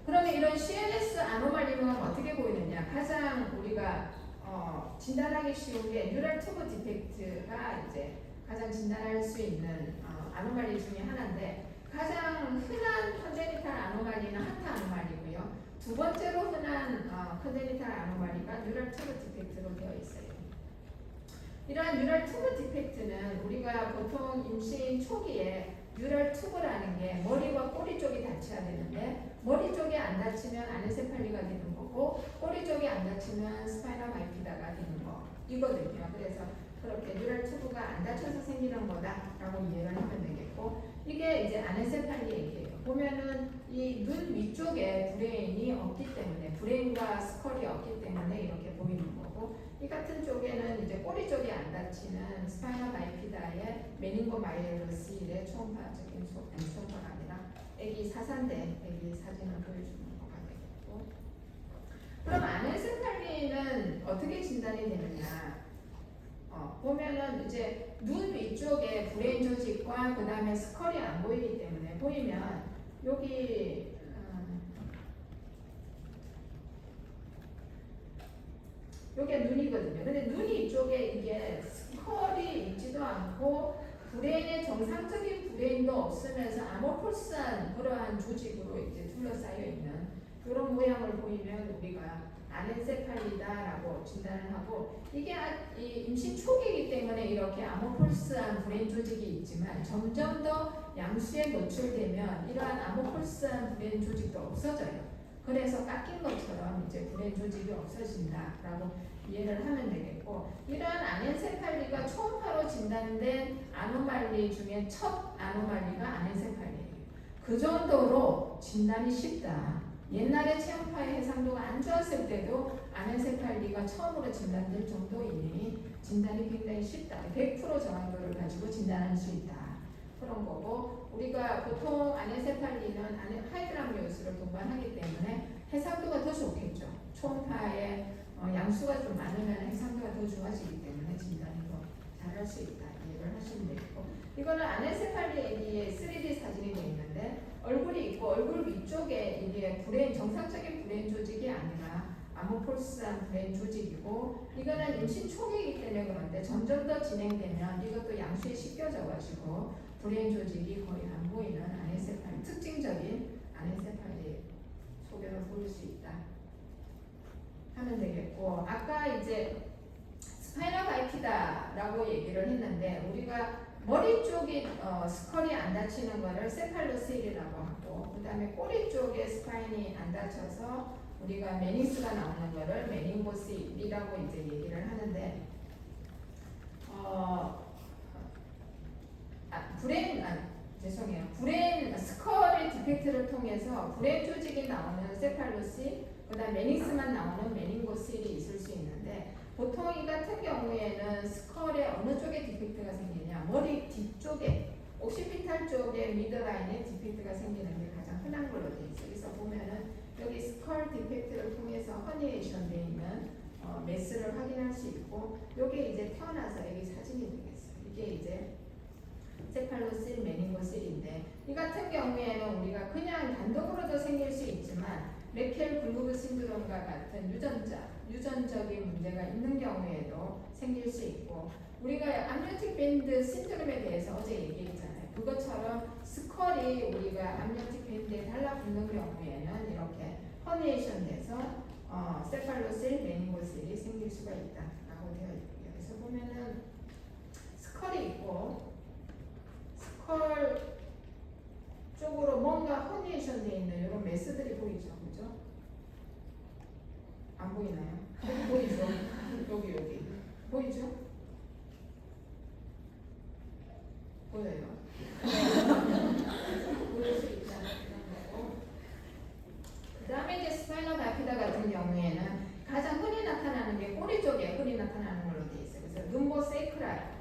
그러면 이런 CNS 아노말리는 어떻게 보이느냐? 가장 우리가 진단하기 쉬운 게 뉴럴 튜브 디펙트가 이제 가장 진단할 수 있는 아노말리 중에 하나인데 가장 흔한 컨제니탈 아노말리는 하타 아노말리고요. 두 번째로 흔한 컨제니탈 아노말리가 뉴럴 튜브 디펙트로 되어 있어요. 이러한 뉴럴 튜브 디펙트는 우리가 보통 임신 초기에 뉴럴 튜브라는 게 머리와 꼬리 쪽이 닿쳐야 되는데 머리 쪽이 안 닿치면 아네세팔리가 되는 거고 꼬리 쪽이 안 닿치면 스파이널 바이피다가 되는 거 이거든요. 그래서 그렇게 뉴럴 튜브가 안 닫혀서 생기는 거다라고 이해를 하면 되겠고 이게 이제 아넨세팔리 얘기예요. 보면은 이 눈 위쪽에 브레인이 없기 때문에 브레인과 스컬이 없기 때문에 이렇게 보이는 거고 이 같은 쪽에는 이제 꼬리 쪽이 안 다치는 스파이너 바이피다의 메닝고마이로시의 초음파적인 초음파가 아니라 애기 사산된 애기 사진을 보여주는 거가 되겠고 그럼 아넨세팔리는 어떻게 진단이 되느냐? 보면은 이제 눈 위쪽에 브레인 조직과 그 다음에 스컬이 안 보이기 때문에 보이면 여기 요게 눈이거든요. 근데 눈이 이쪽에 이게 스컬이 있지도 않고 브레인의 정상적인 브레인도 없으면서 아모폴스한 그러한 조직으로 이제 둘러싸여 있는 그런 모양을 보이면 우리가 아넨세팔리다라고 진단을 하고 이게 이 임신 초기이기 때문에 이렇게 아모폴스한 브레인 조직이 있지만 점점 더 양수에 노출되면 이러한 아모폴스한 브레인 조직도 없어져요. 그래서 깎인 것처럼 이제 브레인 조직이 없어진다라고 이해를 하면 되겠고 이러한 아넨세팔리가 초음파로 진단된 아노말리 중에 첫 아노말리가 아넨세팔리예요. 그 정도로 진단이 쉽다. 옛날에 체온파의 해상도가 안 좋았을 때도 아넨세팔리가 처음으로 진단될 정도이니 진단이 굉장히 쉽다. 100% 정확도를 가지고 진단할 수 있다. 그런 거고 우리가 보통 아넨세팔리는 하이드람요스를 동반하기 때문에 해상도가 더 좋겠죠. 초음파의 양수가 좀 많으면 해상도가 더 좋아지기 때문에 진단이 더 잘할 수 있다. 이해를 하시면 되겠고 이거는 아넨세팔리 애기의 3D 사진이 되어 있는데 얼굴이 있고 얼굴 위쪽에 이게 브레인 정상적인 브레인 조직이 아니라 아모폴스한 브레인 조직이고 이거는 임신 초기이기 때문에 그런데 점점 더 진행되면 이것도 양수에 씻겨져 가지고 브레인 조직이 거의 안 보이는 아넨세팔리 특징적인 아넨세팔리 소견을 보일 수 있다 하면 되겠고 아까 이제 스파이너 바이피다라고 얘기를 했는데 우리가 머리 쪽이 스컬이 안 다치는 거를 세팔로세일이라고 하고 그 다음에 꼬리 쪽에 스파인이 안 다쳐서 우리가 메닝스가 나오는 거를 메닝고시이라고 이제 얘기를 하는데 죄송해요. 브레인 스컬의 디펙트를 통해서 브레인 조직이 나오는 세팔로시 그 다음 메닝스만 나오는 메닝고실이 있을 수 있는데 보통 이 같은 경우에는 스컬의 어느 쪽에 디펙트가 생기냐 머리 뒤쪽에 옥시피탈 쪽에 미드라인에 디펙트가 생기는 게 가장 흔한 걸로 되어 있어요. 그래서 보면은 여기 스컬 디펙트를 통해서 허니에이션 되어 있는 메스를 확인할 수 있고 요게 이제 태어나서 여기 사진이 되겠어요. 이게 이제 세팔로실 메닝고실인데 이 같은 경우에는 우리가 그냥 단독으로도 생길 수 있지만 메켈 블루그 신드롬과 같은 유전적인 문제가 있는 경우에도 생길 수 있고 우리가 암니오틱 밴드 신드롬에 대해서 어제 얘기했잖아요. 그것처럼 스컬이 우리가 암니오틱 밴드에 달라붙는 경우에는 이렇게 허니에이션 돼서 세팔로실 메닝고실이 생길 수가 있다라고 되어 있고요. 그래서 보면은 스컬이 있고 스컬 쪽으로 뭔가 허니에이션 되어 있는 이런 메스들이 보이죠, 그죠? 안 보이나요? 보이죠? 여기 보이죠? 보여요. 보일 수 있다는 거고. 그 다음에 이제 스파이너 바이피다 같은 경우에는 가장 흔히 나타나는 게 꼬리 쪽에 흔히 나타나는 걸로 되어 있어요. 그래서 눈보세이크랄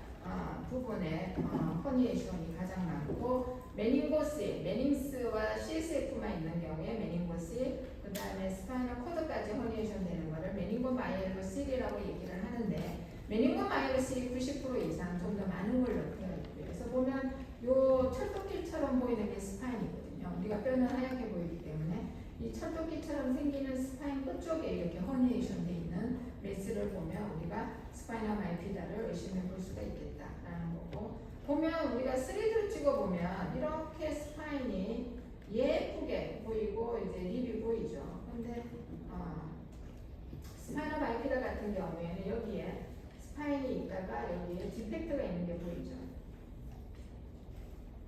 부분에 허니에이션이 가장 많고 메닝고실, 메닝스와 CSF만 있는 경우에 메닝고실, 그 다음에 스파이널 코드까지 허니에이션 되는 거를 메닝고마이로실이라고 얘기를 하는데 메닝고마이로실이 90% 이상 좀 더 많은 걸로 되어 있고요. 그래서 보면 요 철도길처럼 보이는 게 스파인이거든요. 우리가 뼈는 하얗게 보이기 때문에 이 철도길처럼 생기는 스파인 끝쪽에 이렇게 허니에이션 돼 있는 메스를 보면 우리가 스파이너 바이피다를 의심해 볼 수가 있겠다라는 거고 보면 우리가 3D를 찍어보면 이렇게 스파인이 예쁘게 보이고 이제 립이 보이죠. 근데 스파이너 바이피다 같은 경우에는 여기에 스파인이 있다가 여기에 디펙트가 있는 게 보이죠.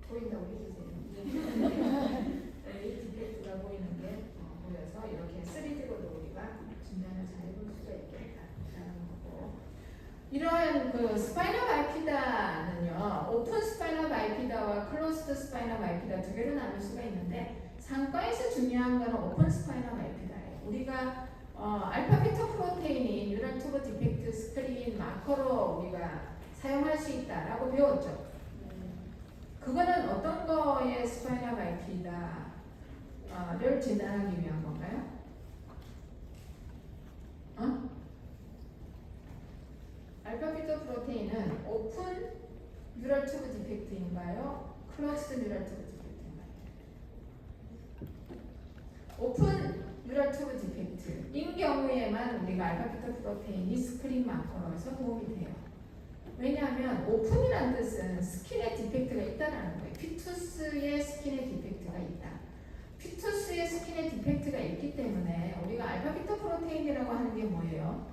보인다고 해주세요. 여기 디펙트가 보이는 게 보여서 이렇게 3D로도 우리가 진단을 잘 해볼 수가 있겠다라는 거고 이러한 그 스파이너 바이피다는요 오픈 스파이너 바이피다와 클로스드 클로스드 스파이나 바이피다 두 개로 나눌 수가 있는데 상과에서 중요한 거는 오픈 스파이나 바이피다예요. 우리가 알파 비타 프로테인이 뉴럴 튜브 디펙트 스크린 마커로 우리가 사용할 수 있다라고 배웠죠. 그거는 어떤 거의 스파이나 바이피다를 진단하기 위한 건가요? 알파 비타 프로테인은 오픈 뉴럴 튜브 디펙트인가요? 클로스드 뉴럴 튜브 디펙트인가요? 오픈 뉴럴 튜브 디펙트인 경우에만 우리가 알파 비타 프로테인이 스크린 마커로서 도움이 돼요. 왜냐하면 오픈이라는 뜻은 스킨에 디펙트가 있다는 거예요. 피투스의 스킨에 디펙트가 있다. 피투스의 스킨에 디펙트가 있기 때문에 우리가 알파 비타 프로테인이라고 하는 게 뭐예요?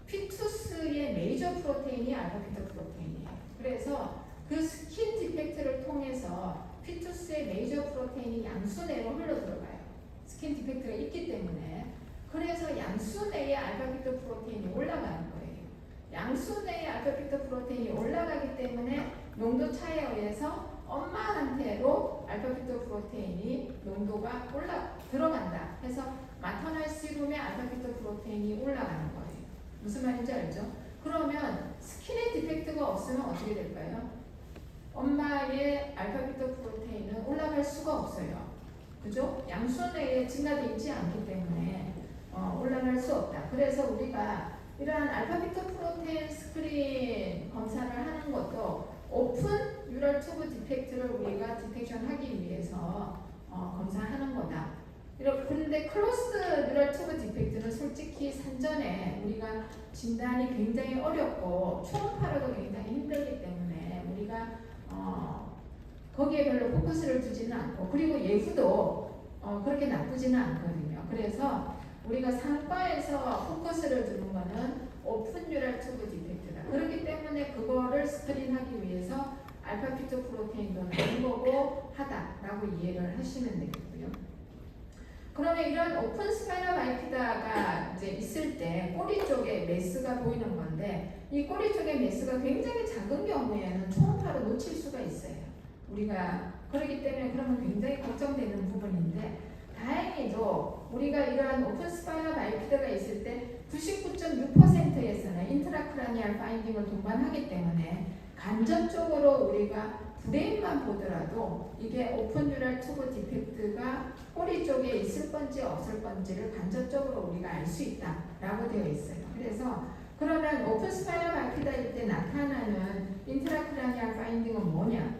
피투스의 메이저 프로테인이 알파 비타 프로테인이에요. 그래서 그 스킨 디펙트를 통해서 피투스의 메이저 프로테인이 양수내로 흘러들어가요. 스킨 디펙트가 있기 때문에. 그래서 양수내에 알파 비타 프로테인이 올라가는 거예요. 양수내에 알파 비타 프로테인이 올라가기 때문에 농도 차에 의해서 엄마한테로 알파 비타 프로테인이 농도가 들어간다 해서 마터널 시룸에 알파 비타 프로테인이 올라가는 거예요. 무슨 말인지 알죠? 그러면 스킨에 디펙트가 없으면 어떻게 될까요? 엄마의 알파 비타 프로테인은 올라갈 수가 없어요. 그죠? 양수내에 증가되어 있지 않기 때문에 올라갈 수 없다. 그래서 우리가 이러한 알파 비타 프로테인 스크린 검사를 하는 것도 오픈 뉴럴 튜브 디펙트를 우리가 디텍션 하기 위해서 검사하는 거다. 그런데 클로스드 뉴럴 튜브 디펙트는 솔직히 산전에 우리가 진단이 굉장히 어렵고 초음파로도 굉장히 힘들기 때문에 우리가 거기에 별로 포커스를 두지는 않고, 그리고 예후도 그렇게 나쁘지는 않거든요. 그래서 우리가 상과에서 포커스를 두는 거는 오픈 뉴럴 튜브 디펙트다. 그렇기 때문에 그거를 스크린하기 위해서 알파 비타 프로테인도 나온 거고 하다라고 이해를 하시면 되겠고요. 그러면 이런 오픈 스파이널 바이피다가 이제 있을 때 꼬리 쪽에 메스가 보이는 건데, 이 꼬리 쪽에 메스가 굉장히 작은 경우에는 초음파로 놓칠 수가 있어요. 우리가 그렇기 때문에 그러면 굉장히 걱정되는 부분인데, 다행히도 우리가 이러한 오픈 스파이널 바이피다가 있을 때 99.6%에서는 인트라크라니얼 파인딩을 동반하기 때문에 간접적으로 우리가 브레인만 보더라도 이게 오픈 뉴럴 튜브 디펙트가 꼬리 쪽에 있을 건지 없을 건지를 간접적으로 우리가 알 수 있다라고 되어 있어요. 그래서 그러면 오픈 스파이널 바이피다일 때 나타나는 인트라크라니얼 파인딩은 뭐냐?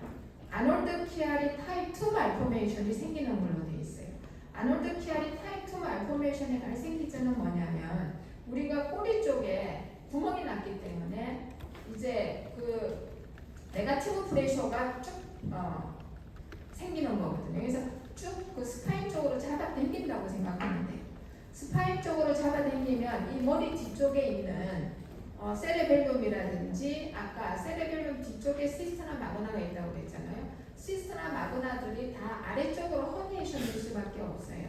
아놀드 키아리 타입 2 말포메이션이 생기는 걸로 되어 있어요. 아놀드 키아리 타입 2 말포메이션의 발생 기전은 뭐냐면, 우리가 꼬리 쪽에 구멍이 났기 때문에 이제 그 네거티브 프레셔가 쭉 생기는 거거든요. 그래서 쭉 그 스파인 쪽으로 잡아당긴다고 생각하면 돼요. 스파인 쪽으로 잡아당기면 이 머리 뒤쪽에 있는 세레벨룸이라든지, 아까 세레벨룸 뒤쪽에 시스타나 마그나가 있다고 그랬잖아요. 시스타나 마그나들이 다 아래쪽으로 허니에이션 될 수밖에 없어요.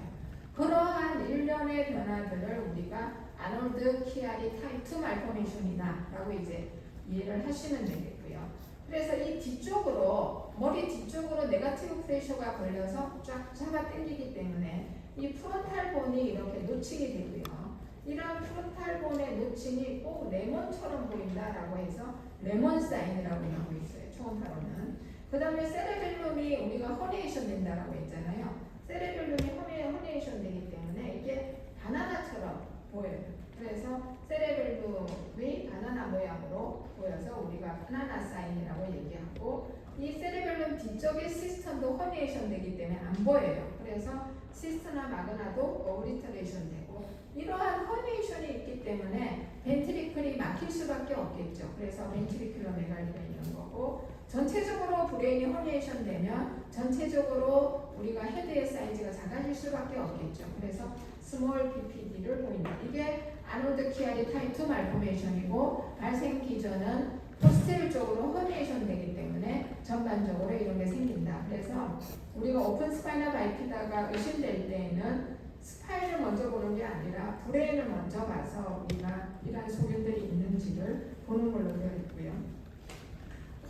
그러한 일련의 변화들을 우리가 아놀드 키아리 타입 2 말포메이션이다 라고 이제 이해를 하시면 되겠고요. 그래서 이 뒤쪽으로, 머리 뒤쪽으로 네거티브 프레셔가 걸려서 쫙 잡아 당기기 때문에 이 프론탈 본이 이렇게 노칭이 되고요. 이런 프론탈 본의 노칭이 꼭 레몬처럼 보인다라고 해서 레몬 사인이라고 하고 있어요. 초음파로는. 그 다음에 세레벨룸이 우리가 허니에이션 된다라고 했잖아요. 세레벨룸이 허니에이션 되기 때문에 이게 바나나처럼 보여요. 그래서 세레벨룸이 바나나 모양으로 보여서 우리가 바나나 사인이라고 얘기하고, 이 세레벨룸 뒤쪽의 시스턴도 허니에이션 되기 때문에 안 보여요. 그래서 시스터나 마그나도 오리터레이션 되고, 이러한 허니에이션이 있기 때문에 벤트리클이 막힐 수밖에 없겠죠. 그래서 벤트리큘러 메갈리가 있는 거고, 전체적으로 브레인이 허니에이션 되면 전체적으로 우리가 헤드의 사이즈가 작아질 수밖에 없겠죠. 그래서 스몰 PPD를 보인다. 이게 아놀드 키아리 타입 2 말포메이션이고, 발생 기전은 포스테리어 쪽으로 허니에이션 되기 때문에 전반적으로 이런 게 생긴다. 그래서 우리가 오픈 스파이널 바이피다가 의심될 때에는 스파인을 먼저 보는 게 아니라 브레인을 먼저 봐서 우리가 이러한 소견들이 있는지를 보는 걸로 되어 있고요.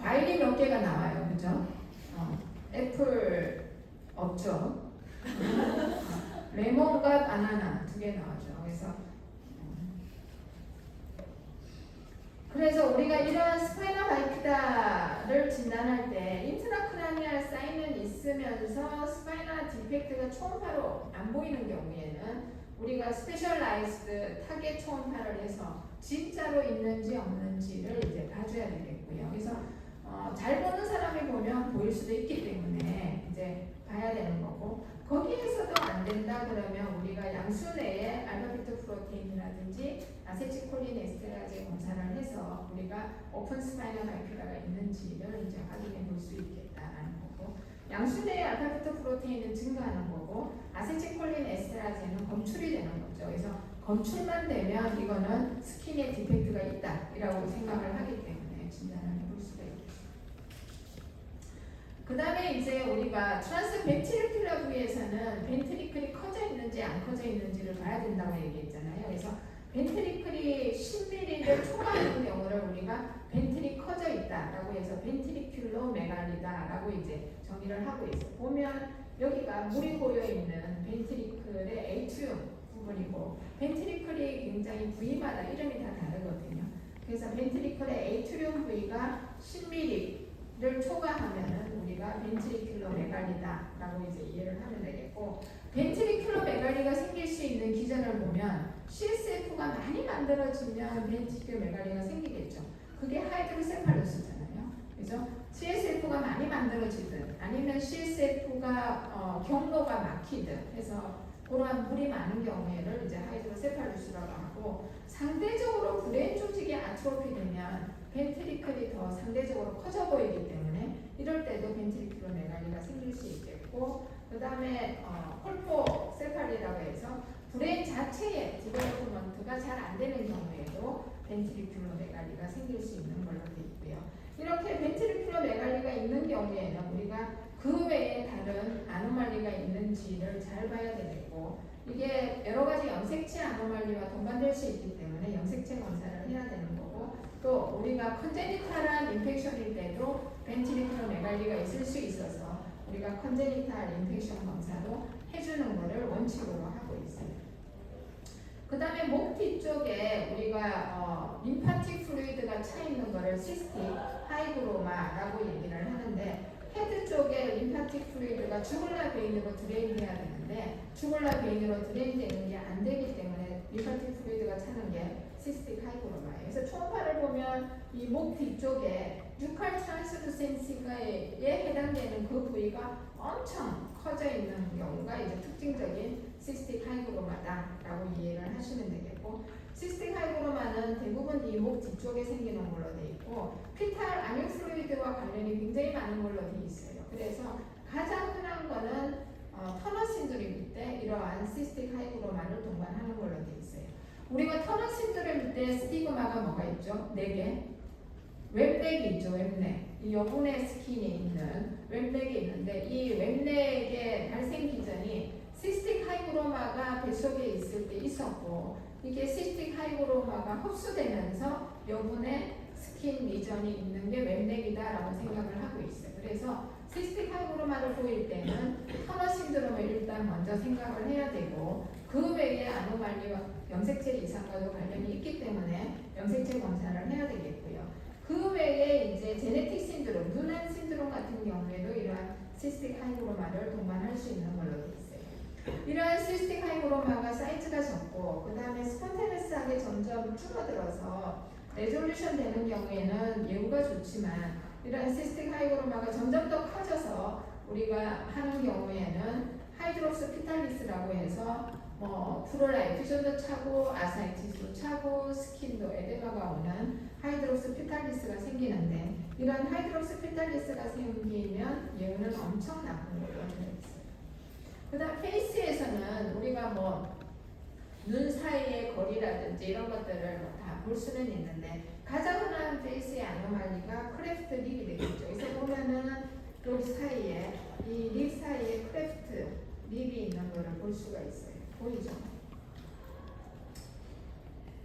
과일이 몇 개가 나와요, 그죠? 애플 없죠. 레몬과 바나나 두 개 나오죠. 그래서 우리가 이런 스파이나 바이피다를 진단할 때 인트라크라니얼 사인은 있으면서 스파이나 디펙트가 초음파로 안 보이는 경우에는 우리가 스페셜라이즈드 타겟 초음파를 해서 진짜로 있는지 없는지를 이제 봐줘야 되겠고요. 그래서 잘 보는 사람이 보면 보일 수도 있기 때문에 이제 봐야 되는 거고, 거기에서도 안 된다 그러면 우리가 양수 내에 알파비토 프로테인이라든지 아세틸콜린 에스테라제 검사를 해서 우리가 오픈 스파이널 바이피다가 있는지를 이제 확인해 볼 수 있겠다라는 거고, 양수 내에 알파비토 프로테인은 증가하는 거고 아세틸콜린 에스테라제는 검출이 되는 거죠. 그래서 검출만 되면 이거는 스킨에 디펙트가 있다라고 생각을 하기 때문에 진단을 해볼 수가 있겠죠. 그 다음에 이제 우리가 트란스 벤트리큘러 부위에서는 벤트리클이 커져 있는지 안 커져 있는지를 봐야 된다고 얘기했잖아요. 그래서 벤트리클이 10mm를 초과하는 경우를 우리가 벤트리 커져 있다라고 해서 벤트리큘로 메갈리다라고 이제 정의를 하고 있어요. 보면 여기가 물이 고여 있는 벤트리클의 에이트리움 부분이고, 벤트리클이 굉장히 부위마다 이름이 다 다르거든요. 그래서 벤트리클의 에이트리움 부위가 10mm를 초과하면은 우리가 벤트리큘로 메갈리다라고 이제 이해를 하면 되겠고, 벤트리큘로 메갈리가 생길 수 있는 기전을 보면 CSF가 많이 만들어지면 벤트리큘로 메갈리가 생기겠죠. 그게 하이드로세팔루스잖아요. 그죠? CSF가 많이 만들어지든 아니면 CSF가 경로가 막히든 해서 그러한 물이 많은 경우에는 이제 하이드로세팔루스라고 하고, 상대적으로 브레인 조직이 아트로피 되면 벤트리클이 더 상대적으로 커져 보이기 때문에 이럴 때도 벤트리큘로 메갈리가 생길 수 있겠고, 그 다음에 콜포세팔리라고 해서 브레인 자체의 디벨로프먼트가 잘 안 되는 경우에도 벤트리큘로 메갈리가 생길 수 있는 걸로 되어 있고요. 이렇게 벤트리큘로 메갈리가 있는 경우에는 우리가 그 외에 다른 아노말리가 있는지를 잘 봐야 되겠고, 이게 여러 가지 염색체 아노말리와 동반될 수 있기 때문에 염색체 검사를 해야 되는 거고, 또 우리가 컨제니탈한 인펙션일 때도 벤트리큘로 메갈리가 있을 수 있어서 우리가 컨제니탈 인펙션 검사도 해주는 것을 원칙으로 하고 있어요. 그 다음에 목 뒤쪽에 우리가 림파틱 플루이드가 차 있는 거를 시스틱 하이그로마라고 얘기를 하는데, 헤드 쪽에 림파틱 플루이드가 주글라 베인으로 드레인 돼야 되는데 주글라 베인으로 드레인 되는 게 안 되기 때문에 림파틱 플루이드가 차는 게 시스틱 하이그로마예요. 그래서 초음파를 보면 이 목 뒤쪽에 유칼 트란스루센시가에 해당되는 그 부위가 엄청 커져 있는 경우가 이제 특징적인 시스틱 하이그로마다라고 이해를 하시면 되겠고, 시스틱 하이그로마는 대부분 이 목 뒤쪽에 생기는 걸로 돼 있고, 피탈 암유 플루이드와 관련이 굉장히 많은 걸로 돼 있어요. 그래서 가장 흔한 거는 터너 신드롬일 때 이러한 시스틱 하이그로마를 동반하는 걸로 돼 있어요. 우리가 터너 신드롬일 때 스티그마가 뭐가 있죠? 4개. 웹렉이 있죠. 웹렉. 이 여분의 스킨에 있는 웹렉이 있는데, 이 웹렉의 발생 기전이 시스틱 하이그로마가 뱃속에 있을 때 있었고, 이게 시스틱 하이그로마가 흡수되면서 여분의 스킨 리전이 있는 게 웹렉이다라고 생각을 하고 있어요. 그래서 시스틱 하이그로마를 보일 때는 터너 신드롬을 일단 먼저 생각을 해야 되고, 그 외에 아노말리와 염색체 이상과도 관련이 있기 때문에 염색체 검사를 해야 되겠고요. 그 외에 이제 제네틱 신드롬, 누난 신드롬 같은 경우에도 이러한 시스틱 하이그로마를 동반할 수 있는 걸로 되어 있어요. 이러한 시스틱 하이그로마가 사이즈가 적고 그 다음에 스폰테너스하게 점점 줄어들어서 레졸루션 되는 경우에는 예후가 좋지만, 이러한 시스틱 하이그로마가 점점 더 커져서 우리가 하는 경우에는 하이드록스 피탈리스라고 해서 프로라 에피존도 차고 아사이티스도 차고 스킨도 에데마가 오는 하이드록스 피탈리스가 생기는데, 이런 하이드록스 피탈리스가 생기면 예후는 엄청 나쁜 걸로 되어 있어요. 그 다음 페이스에서는 우리가 눈 사이의 거리라든지 이런 것들을 다 볼 수는 있는데, 가장 흔한 페이스의 아노말리가 크레프트 립이 되겠죠. 그래서 보면은 여기 사이에 이 립 사이에 크레프트 립이 있는 거를 볼 수가 있어요. 보이죠?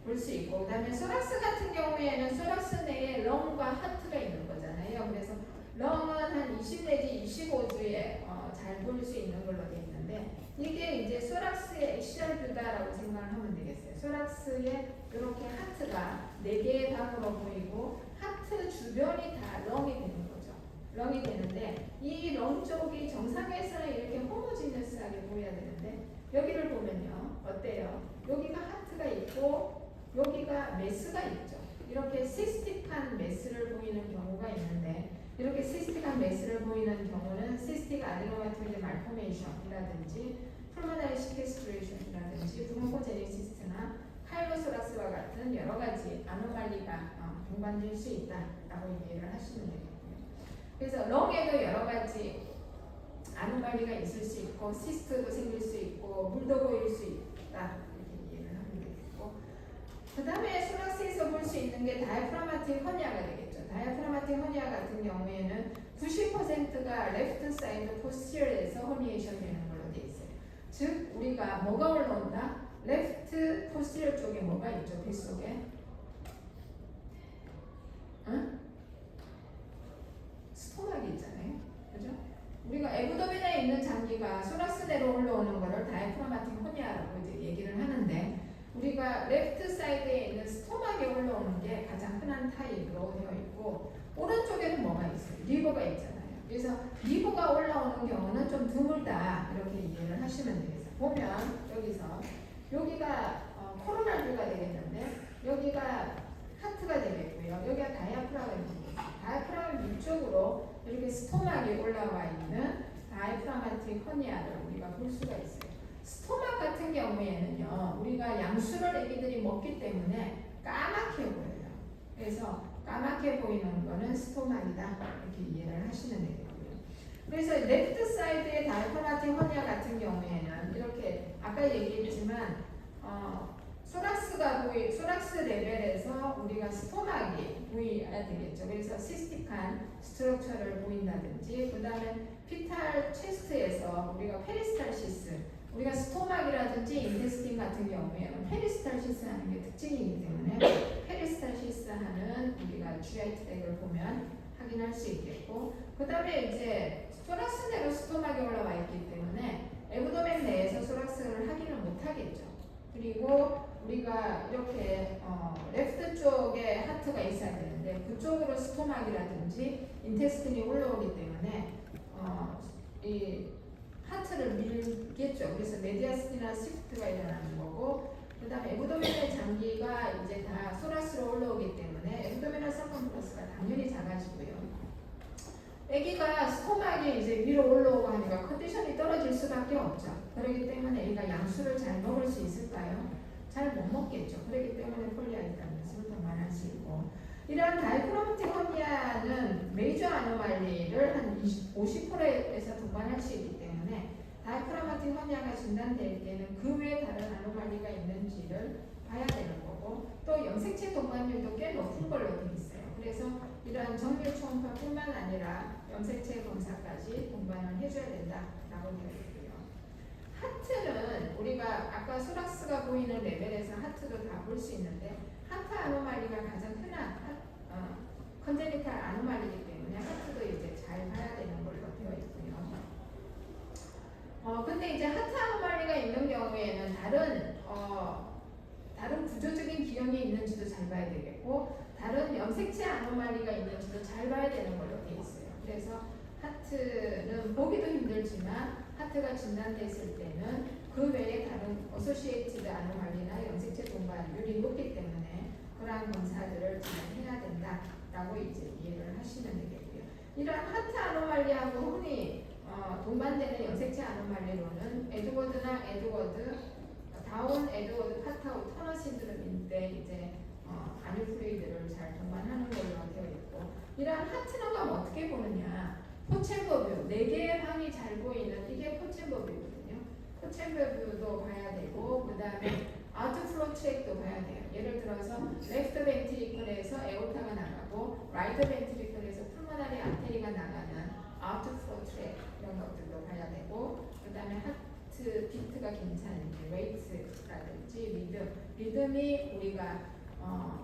볼 수 있고, 그 다음에 소락스 같은 경우에는 소락스 내에 렁과 하트가 있는 거잖아요. 그래서 렁은 한 20 내지 25주에 잘 보일 수 있는 걸로 되어 있는데 이게 이제 소락스의 액시얼 뷰다라고 생각을 하면 되겠어요. 소락스에 이렇게 하트가 4개의 방으로 보이고 하트 주변이 다 렁이 되는 거죠. 렁이 되는데 이 렁 쪽이 정상에서는 이렇게 호모지너스하게 보여야 되는데 여기를 보면요. 어때요? 여기가 하트가 있고 여기가 메스가 있죠. 이렇게 시스틱한 메스를 보이는 경우가 있는데 이렇게 시스틱한 메스를 보이는 경우는 시스틱 아데노마토이드 말포메이션이라든지 풀모나리 시케스트레이션이라든지 브론코제닉 시스트나 카일로소라스와 같은 여러 가지 아노말리가 동반될 수 있다라고 이해를 하시면 되겠고요. 그래서 렁에도 여러 가지 아노말리가 있을 수 있고 시스트도 생길 수 있고 물도 보일 수 있다 이렇게 이해를 하면 되겠고 그 다음에 소락스에서 볼 수 있는 게 다이프라마틱 허니아가 되겠죠. 다이프라마틱 허니아 같은 경우에는 90%가 레프트 사이드 포스티어에서 허니에이션 되는 걸로 되어 있어요. 즉 우리가 뭐가 올라온다? 레프트 포스티어 쪽에 뭐가 있죠? 뱃속에 스토막이 있잖아요. 그죠? 우리가 에브도멘에 있는 장기가 소락스 내로 올라오는 거를 다이프라마틱 허니아라고 이제 얘기를 하는데 우리가 레프트 사이드에 있는 스토막에 올라오는 게 가장 흔한 타입으로 되어 있고 오른쪽에는 뭐가 있어요? 리버가 있잖아요. 그래서 리버가 올라오는 경우는 좀 드물다 이렇게 이해를 하시면 되겠어요. 보면 여기가 코로날 뷰가 되겠는데 여기가 하트가 되겠고요. 여기가 다이아프라감이 다이아프라감 위쪽으로 이렇게 스토막이 올라와 있는 다이프라마틱 허니아를 우리가 볼 수가 있어요. 스토막 같은 경우에는요, 우리가 양수를 애기들이 먹기 때문에 까맣게 보여요. 그래서 까맣게 보이는 거는 스토막이다 이렇게 이해를 하시면 되겠고요. 그래서 레프트 사이드의 다이프라마틱 허니아 같은 경우에는 이렇게 아까 얘기했지만 소락스 레벨에서 우리가 스토막이 보여야 되겠죠. 그래서 시스틱한 스트럭처를 보인다든지 그 다음에 피탈 체스트에서 우리가 페리스탈시스 우리가 스토막이라든지 인테스틴 같은 경우에는 페리스탈시스 하는 게 특징이기 때문에 페리스탈시스 하는 우리가 GI 트랙을 보면 확인할 수 있겠고 그 다음에 이제 소락스 내로 스토막이 올라와 있기 때문에 에브도멘 내에서 소락스를 확인을 못하겠죠. 그리고 우리가 이렇게 레프트 쪽에 하트가 있어야 되는데 그쪽으로 스토막이라든지 인테스틴이 올라오기 때문에 이 하트를 밀겠죠. 그래서 메디아스티나 시프트가 일어나는 거고 그 다음에 에브도멘의 장기가 이제 다 소라스로 올라오기 때문에 에브도멘의 서컴플러스가 당연히 작아지고요. 아기가 스토막이 이제 위로 올라오고 하니까 컨디션이 떨어질 수밖에 없죠. 그렇기 때문에 아기가 양수를 잘 먹을 수 있을까요? 잘 못 먹겠죠. 그렇기 때문에 폴리아이드라면서 동반할 수 있고 이러한 다이프라마틱 허니아는 메이저 아노말리를 한 50%에서 동반할 수 있기 때문에 다이프라마틱 허니아가 진단될 때는 그 외에 다른 아노말리가 있는지를 봐야 되는 거고 또 염색체 동반율도 꽤 높은 걸로 되어 있어요. 그래서 이러한 정밀 초음파뿐만 아니라 염색체 검사까지 동반을 해줘야 된다라고 되어 있고요. 하트는 우리가 아까 소락스가 보이는 레벨에서 하트도 다 볼 수 있는데 하트 아노말리가 가장 흔한 컨제니탈 아노말리이기 때문에 하트도 이제 잘 봐야 되는 걸로 되어 있고요. 근데 이제 하트 아노말리가 있는 경우에는 다른 구조적인 기형이 있는지도 잘 봐야 되겠고 다른 염색체 아노말리가 있는지도 잘 봐야 되는 걸로 되어 있어요. 그래서 하트는 보기도 힘들지만 하트가 진단됐을 때는 그 외에 다른 어소시에이티드 아노말리나 염색체 동반율이 높기 때문에 그러한 검사들을 진행해야 된다라고 이제 이해를 하시면 되겠고요. 이러한 하트 아노말리하고 흔히 동반되는 염색체 아노말리로는 다운 에드워드 파타우 터너 신드롬인데 이제 안유 플루이드를 잘 동반하는 걸로 되어 있고 이러한 하트너가 어떻게 보느냐 포챔버뷰 4개의 방이 잘 보이는 이게 포챔버뷰거든요. 포챔버뷰도 봐야 되고 그 다음에 아웃플로 트랙도 봐야 돼요. 예를 들어서 레프트 벤트리클에서 에오타가 나가고 라이트 벤트리클에서 풀모나리 아테리가 나가는 아웃플로 트랙 이런 것들도 봐야 되고 그 다음에 하트 비트가 괜찮은지 웨이트라든지 리듬이 우리가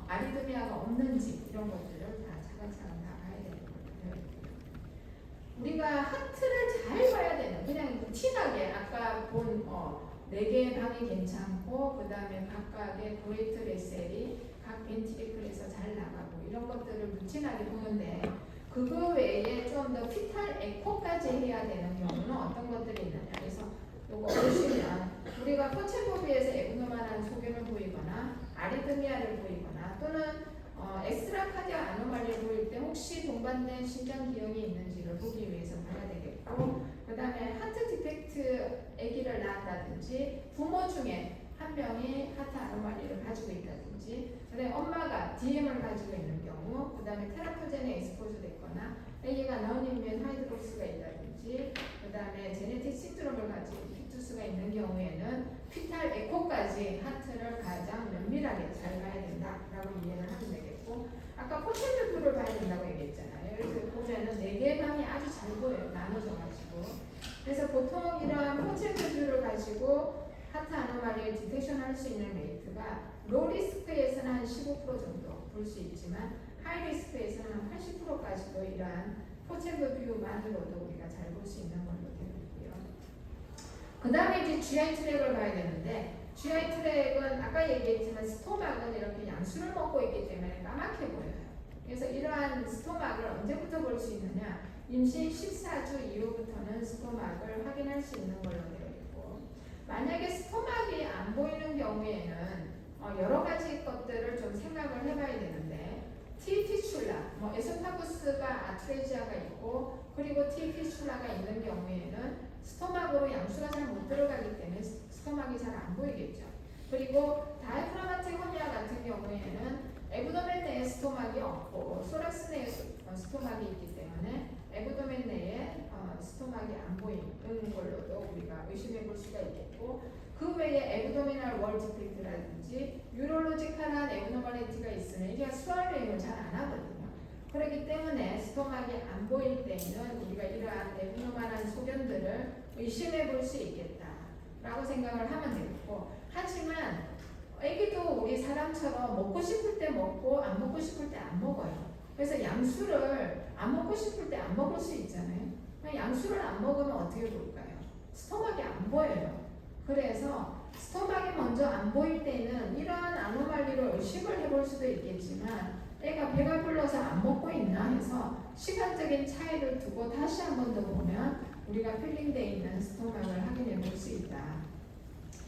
아리드미아가 없는지 이런 것들을 다 차근차근 다 봐야 되는 거예요. 우리가 하트를 잘 봐야 되는 그냥 루틴하게 아까 본 4개의 방이 괜찮고 그 다음에 각각의 그레이트 레셀이 각 벤트리클에서 잘 나가고 이런 것들을 루틴하게 보는데 그거 외에 좀 더 피탈 에코까지 해야 되는 경우는 어떤 것들이 있느냐. 그래서 이거 보시면 우리가 포체포비에서 에브노멀한 소견을 보이거나 아리드미아를 보이거나 또는 엑스트라카디아 아노말리를 보일 때 혹시 동반된 심장 기형이 있는지를 보기 위해서 봐야 되겠고 그 다음에 하트 디펙트 아기를 낳았다든지 부모 중에 한 명이 하트 아노말리를 가지고 있다든지 그다음에 엄마가 DM을 가지고 있는 경우 그 다음에 테라포젠에 익스포즈 됐거나 아기가 나운임면 하이드로스가 있다든지 그 다음에 제네틱 신드롬을 가지고 픽투스가 있는 경우에는 피탈 에코까지 하트를 가장 면밀하게 잘 봐야 된다라고 이해를 하면 되겠고 아까 포텐트 뷰를 봐야 된다고 얘기했잖아요. 그래서 보면은 4개의 방이 아주 잘 보여요. 나눠져가지고 그래서 보통 이런 포텐트 뷰를 가지고 하트 아노말리를 디텍션 할 수 있는 레이트가 로 리스크에서는 한 15% 정도 볼 수 있지만 하이 리스크에서는 한 80%까지도 이러한 포체브 뷰만으로도 우리가 잘 볼 수 있는 걸로 되어 있고요. 그 다음에 이제 GI 트랙을 봐야 되는데 GI 트랙은 아까 얘기했지만 스토막은 이렇게 양수를 먹고 있기 때문에 까맣게 보여요. 그래서 이러한 스토막을 언제부터 볼 수 있느냐 임신 14주 이후부터는 스토막을 확인할 수 있는 걸로 되어 있고 만약에 스토막이 안 보이는 경우에는 여러 가지 것들을 좀 생각을 해봐야 되는데 T 피출라, 에소파구스가 아트레지아가 있고 그리고 T 피출라가 있는 경우에는 스토막으로 양수가 잘 못 들어가기 때문에 스토막이 잘 안 보이겠죠. 그리고 다이프라마틱 허니아 같은 경우에는 에브도멘 내에 스토막이 없고 소락스 내에 스토막이 있기 때문에 에브도멘 내에 스토막이 안 보이는 걸로도 우리가 의심해 볼 수가 있겠고 그 외에 에브도미널 월 디펙트라든지 유롤로지컬한 에브노멀리티가 있으면 이게 수화여행을 잘 안 하거든요. 그렇기 때문에 스토막이 안 보일 때는 우리가 이러한 에브노멀한 소견들을 의심해 볼 수 있겠다라고 생각을 하면 되겠고 하지만 애기도 우리 사람처럼 먹고 싶을 때 먹고 안 먹고 싶을 때 안 먹어요. 그래서 양수를 안 먹고 싶을 때 안 먹을 수 있잖아요. 양수를 안 먹으면 어떻게 볼까요? 스토막이 안 보여요. 그래서 스토막이 먼저 안 보일 때는 이러한 아노말리로 의심을 해볼 수도 있겠지만 애가 배가 불러서 안 먹고 있나 해서 시간적인 차이를 두고 다시 한 번 더 보면 우리가 필링되어 있는 스토막을 확인해 볼 수 있다.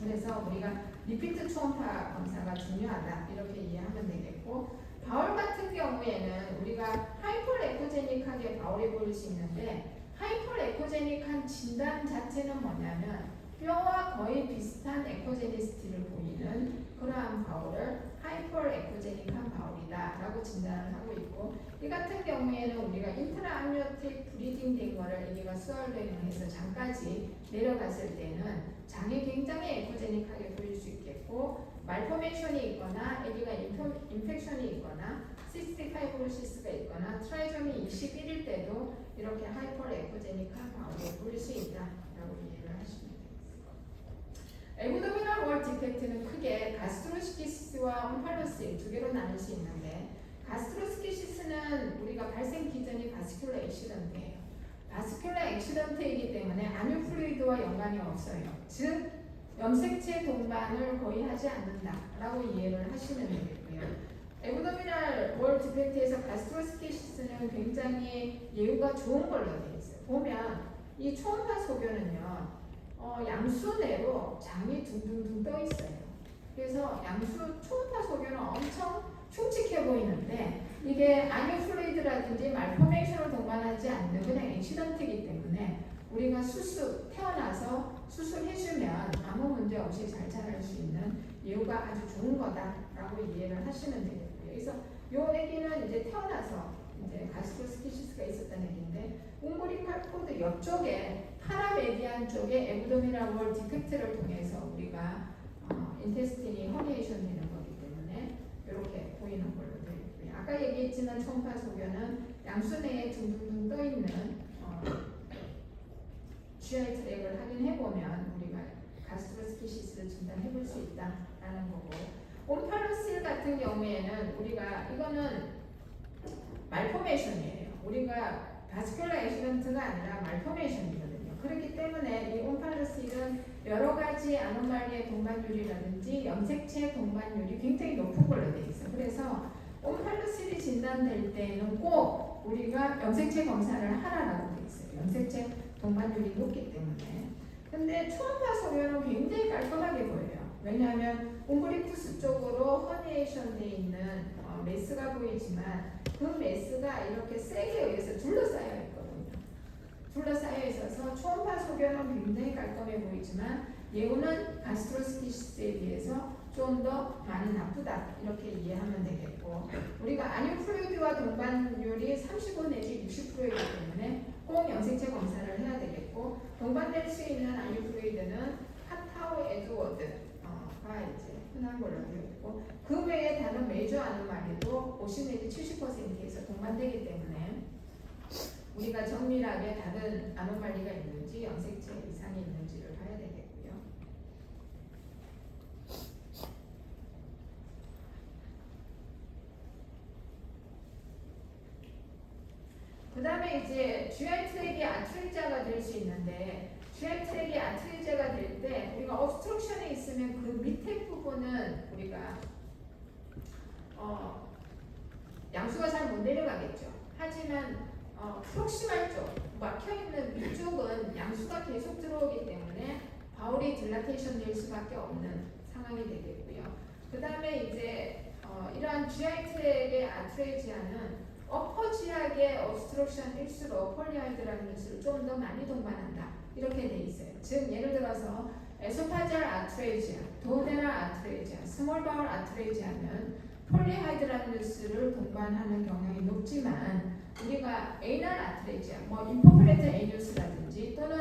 그래서 우리가 리피트 초음파 검사가 중요하다 이렇게 이해하면 되겠고 바울 같은 경우에는 우리가 하이퍼 에코제닉하게 바울이 보일 수 있는데 하이퍼 에코제닉한 진단 자체는 뭐냐면 뼈와 거의 비슷한 에코제니시티를 보이는 그러한 바울을 하이퍼 에코제닉한 바울이다 라고 진단을 하고 있고 이 같은 경우에는 우리가 인트라 암니오틱 브리딩 된 거를 아기가 수혈을 해서 장까지 내려갔을 때는 장이 굉장히 에코제닉하게 보일 수 있겠고 말포메이션이 있거나 아기가 인펙션이 있거나 시스틱 파이브로시스가 있거나 트라이점이 21일 때도 이렇게 하이퍼 에코제닉한 바울이 보일 수 있다라고 이해를 하시면 됩니다. 에브도미널 월 디펙트는 크게 가스트로스키시스와 옴팔로스 두 개로 나눌 수 있는데 가스트로스키시스는 우리가 발생 기전이 바스큘러 액시던트예요. 바스큘러 액시던트이기 때문에 안유 플루이드와 연관이 없어요. 즉 염색체 동반을 거의 하지 않는다라고 이해를 하시면 되겠고요. 에브도미널 월 디펙트에서 가스트로스키시스는 굉장히 예후가 좋은 걸로 되어 있어요. 보면 이 초음파 소견은요. 양수 내로 장이 둥둥둥 떠 있어요. 그래서 양수 초음파 소견은 엄청 흉측해 보이는데 이게 안유 플루이드라든지 말포메이션을 동반하지 않는 그냥 액시던트이기 때문에 우리가 태어나서 수술해주면 아무 문제 없이 잘 자랄 수 있는 예후가 아주 좋은 거다라고 이해를 하시면 되겠고요. 그래서 요 애기는 이제 태어나서 이제 가스트로스키시스가 있었던 애기인데 웅브리칼 코드 옆쪽에 파라메디안 쪽에 에브도미널 월 디펙트를 통해서 우리가 인테스틴이 허니에이션 되는 거기 때문에 이렇게 보이는 걸로 되어 있고요. 아까 얘기했지만 초음파 소견은 양수 내에 둥둥둥 떠 있는 GI 트랙을 확인해보면 우리가 가스트로스키시스를 진단해볼 수 있다라는 거고 옴팔로실 같은 경우에는 우리가 이거는 말포메이션이에요. 우리가 바스큘러 애시던트가 아니라 말포메이션이거든요. 그렇기 때문에 이 옴팔루시는 여러 가지 아노말리의 동반율이라든지 염색체 동반율이 굉장히 높은 걸로 되어 있어요. 그래서 옴팔루시이 진단될 때는 꼭 우리가 염색체 검사를 하라라고 되어 있어요. 염색체 동반율이 높기 때문에. 근데 초음파 소견은 굉장히 깔끔하게 보여요. 왜냐하면 옴브리쿠스 쪽으로 허니에이션 돼 있는 메스가 보이지만 그 메스가 이렇게 셀에 의해서 둘러싸여 있거든요. 둘러싸여 있어서 초음파 소견은 굉장히 깔끔해 보이지만 예우는 가스트로스키시스에 비해서 좀 더 많이 나쁘다 이렇게 이해하면 되겠고, 우리가 아뉴 플루이드와 동반율이 35 내지 60%이기 때문에 꼭 염색체 검사를 해야 되겠고, 동반될 수 있는 아뉴 플루이드는 핫타우 에드워드가 이제 흔한 걸로 되어 있고, 그 외에 다른 메이저 아노말리도 50 내지 70%에서 동반되기 때문에 우리가 정밀하게 다른 아노말리가 있는지 염색체 이상이 있는지를 봐야 되겠고요. 그 다음에 이제 GI 트랙이 아트레이자가 될 수 있는데, GI 트랙이 아트레이자가 될 때 우리가 obstruction이 있으면 그 밑에 부분은 우리가 양수가 잘 못 내려가겠죠. 하지만 프록시말 쪽, 막혀있는 위쪽은 양수가 계속 들어오기 때문에 바울이 딜라테이션 될 수밖에 없는 상황이 되겠고요. 그 다음에 이제 이러한 GI 트랙의 아트레이지아는 어퍼 지역의 obstruction일수록 폴리아이드라는 것을 좀 더 많이 동반한다 이렇게 돼 있어요. 즉 예를 들어서 에소파지알 아트레이지아, 도데널 아트레이지아, 스몰 바울 아트레이지아는 폴리하이드라는 뉴스를 동반하는 경향이 높지만, 우리가 에이널 아트레이지아, 뭐 임포플레트 에이뉴스라든지 또는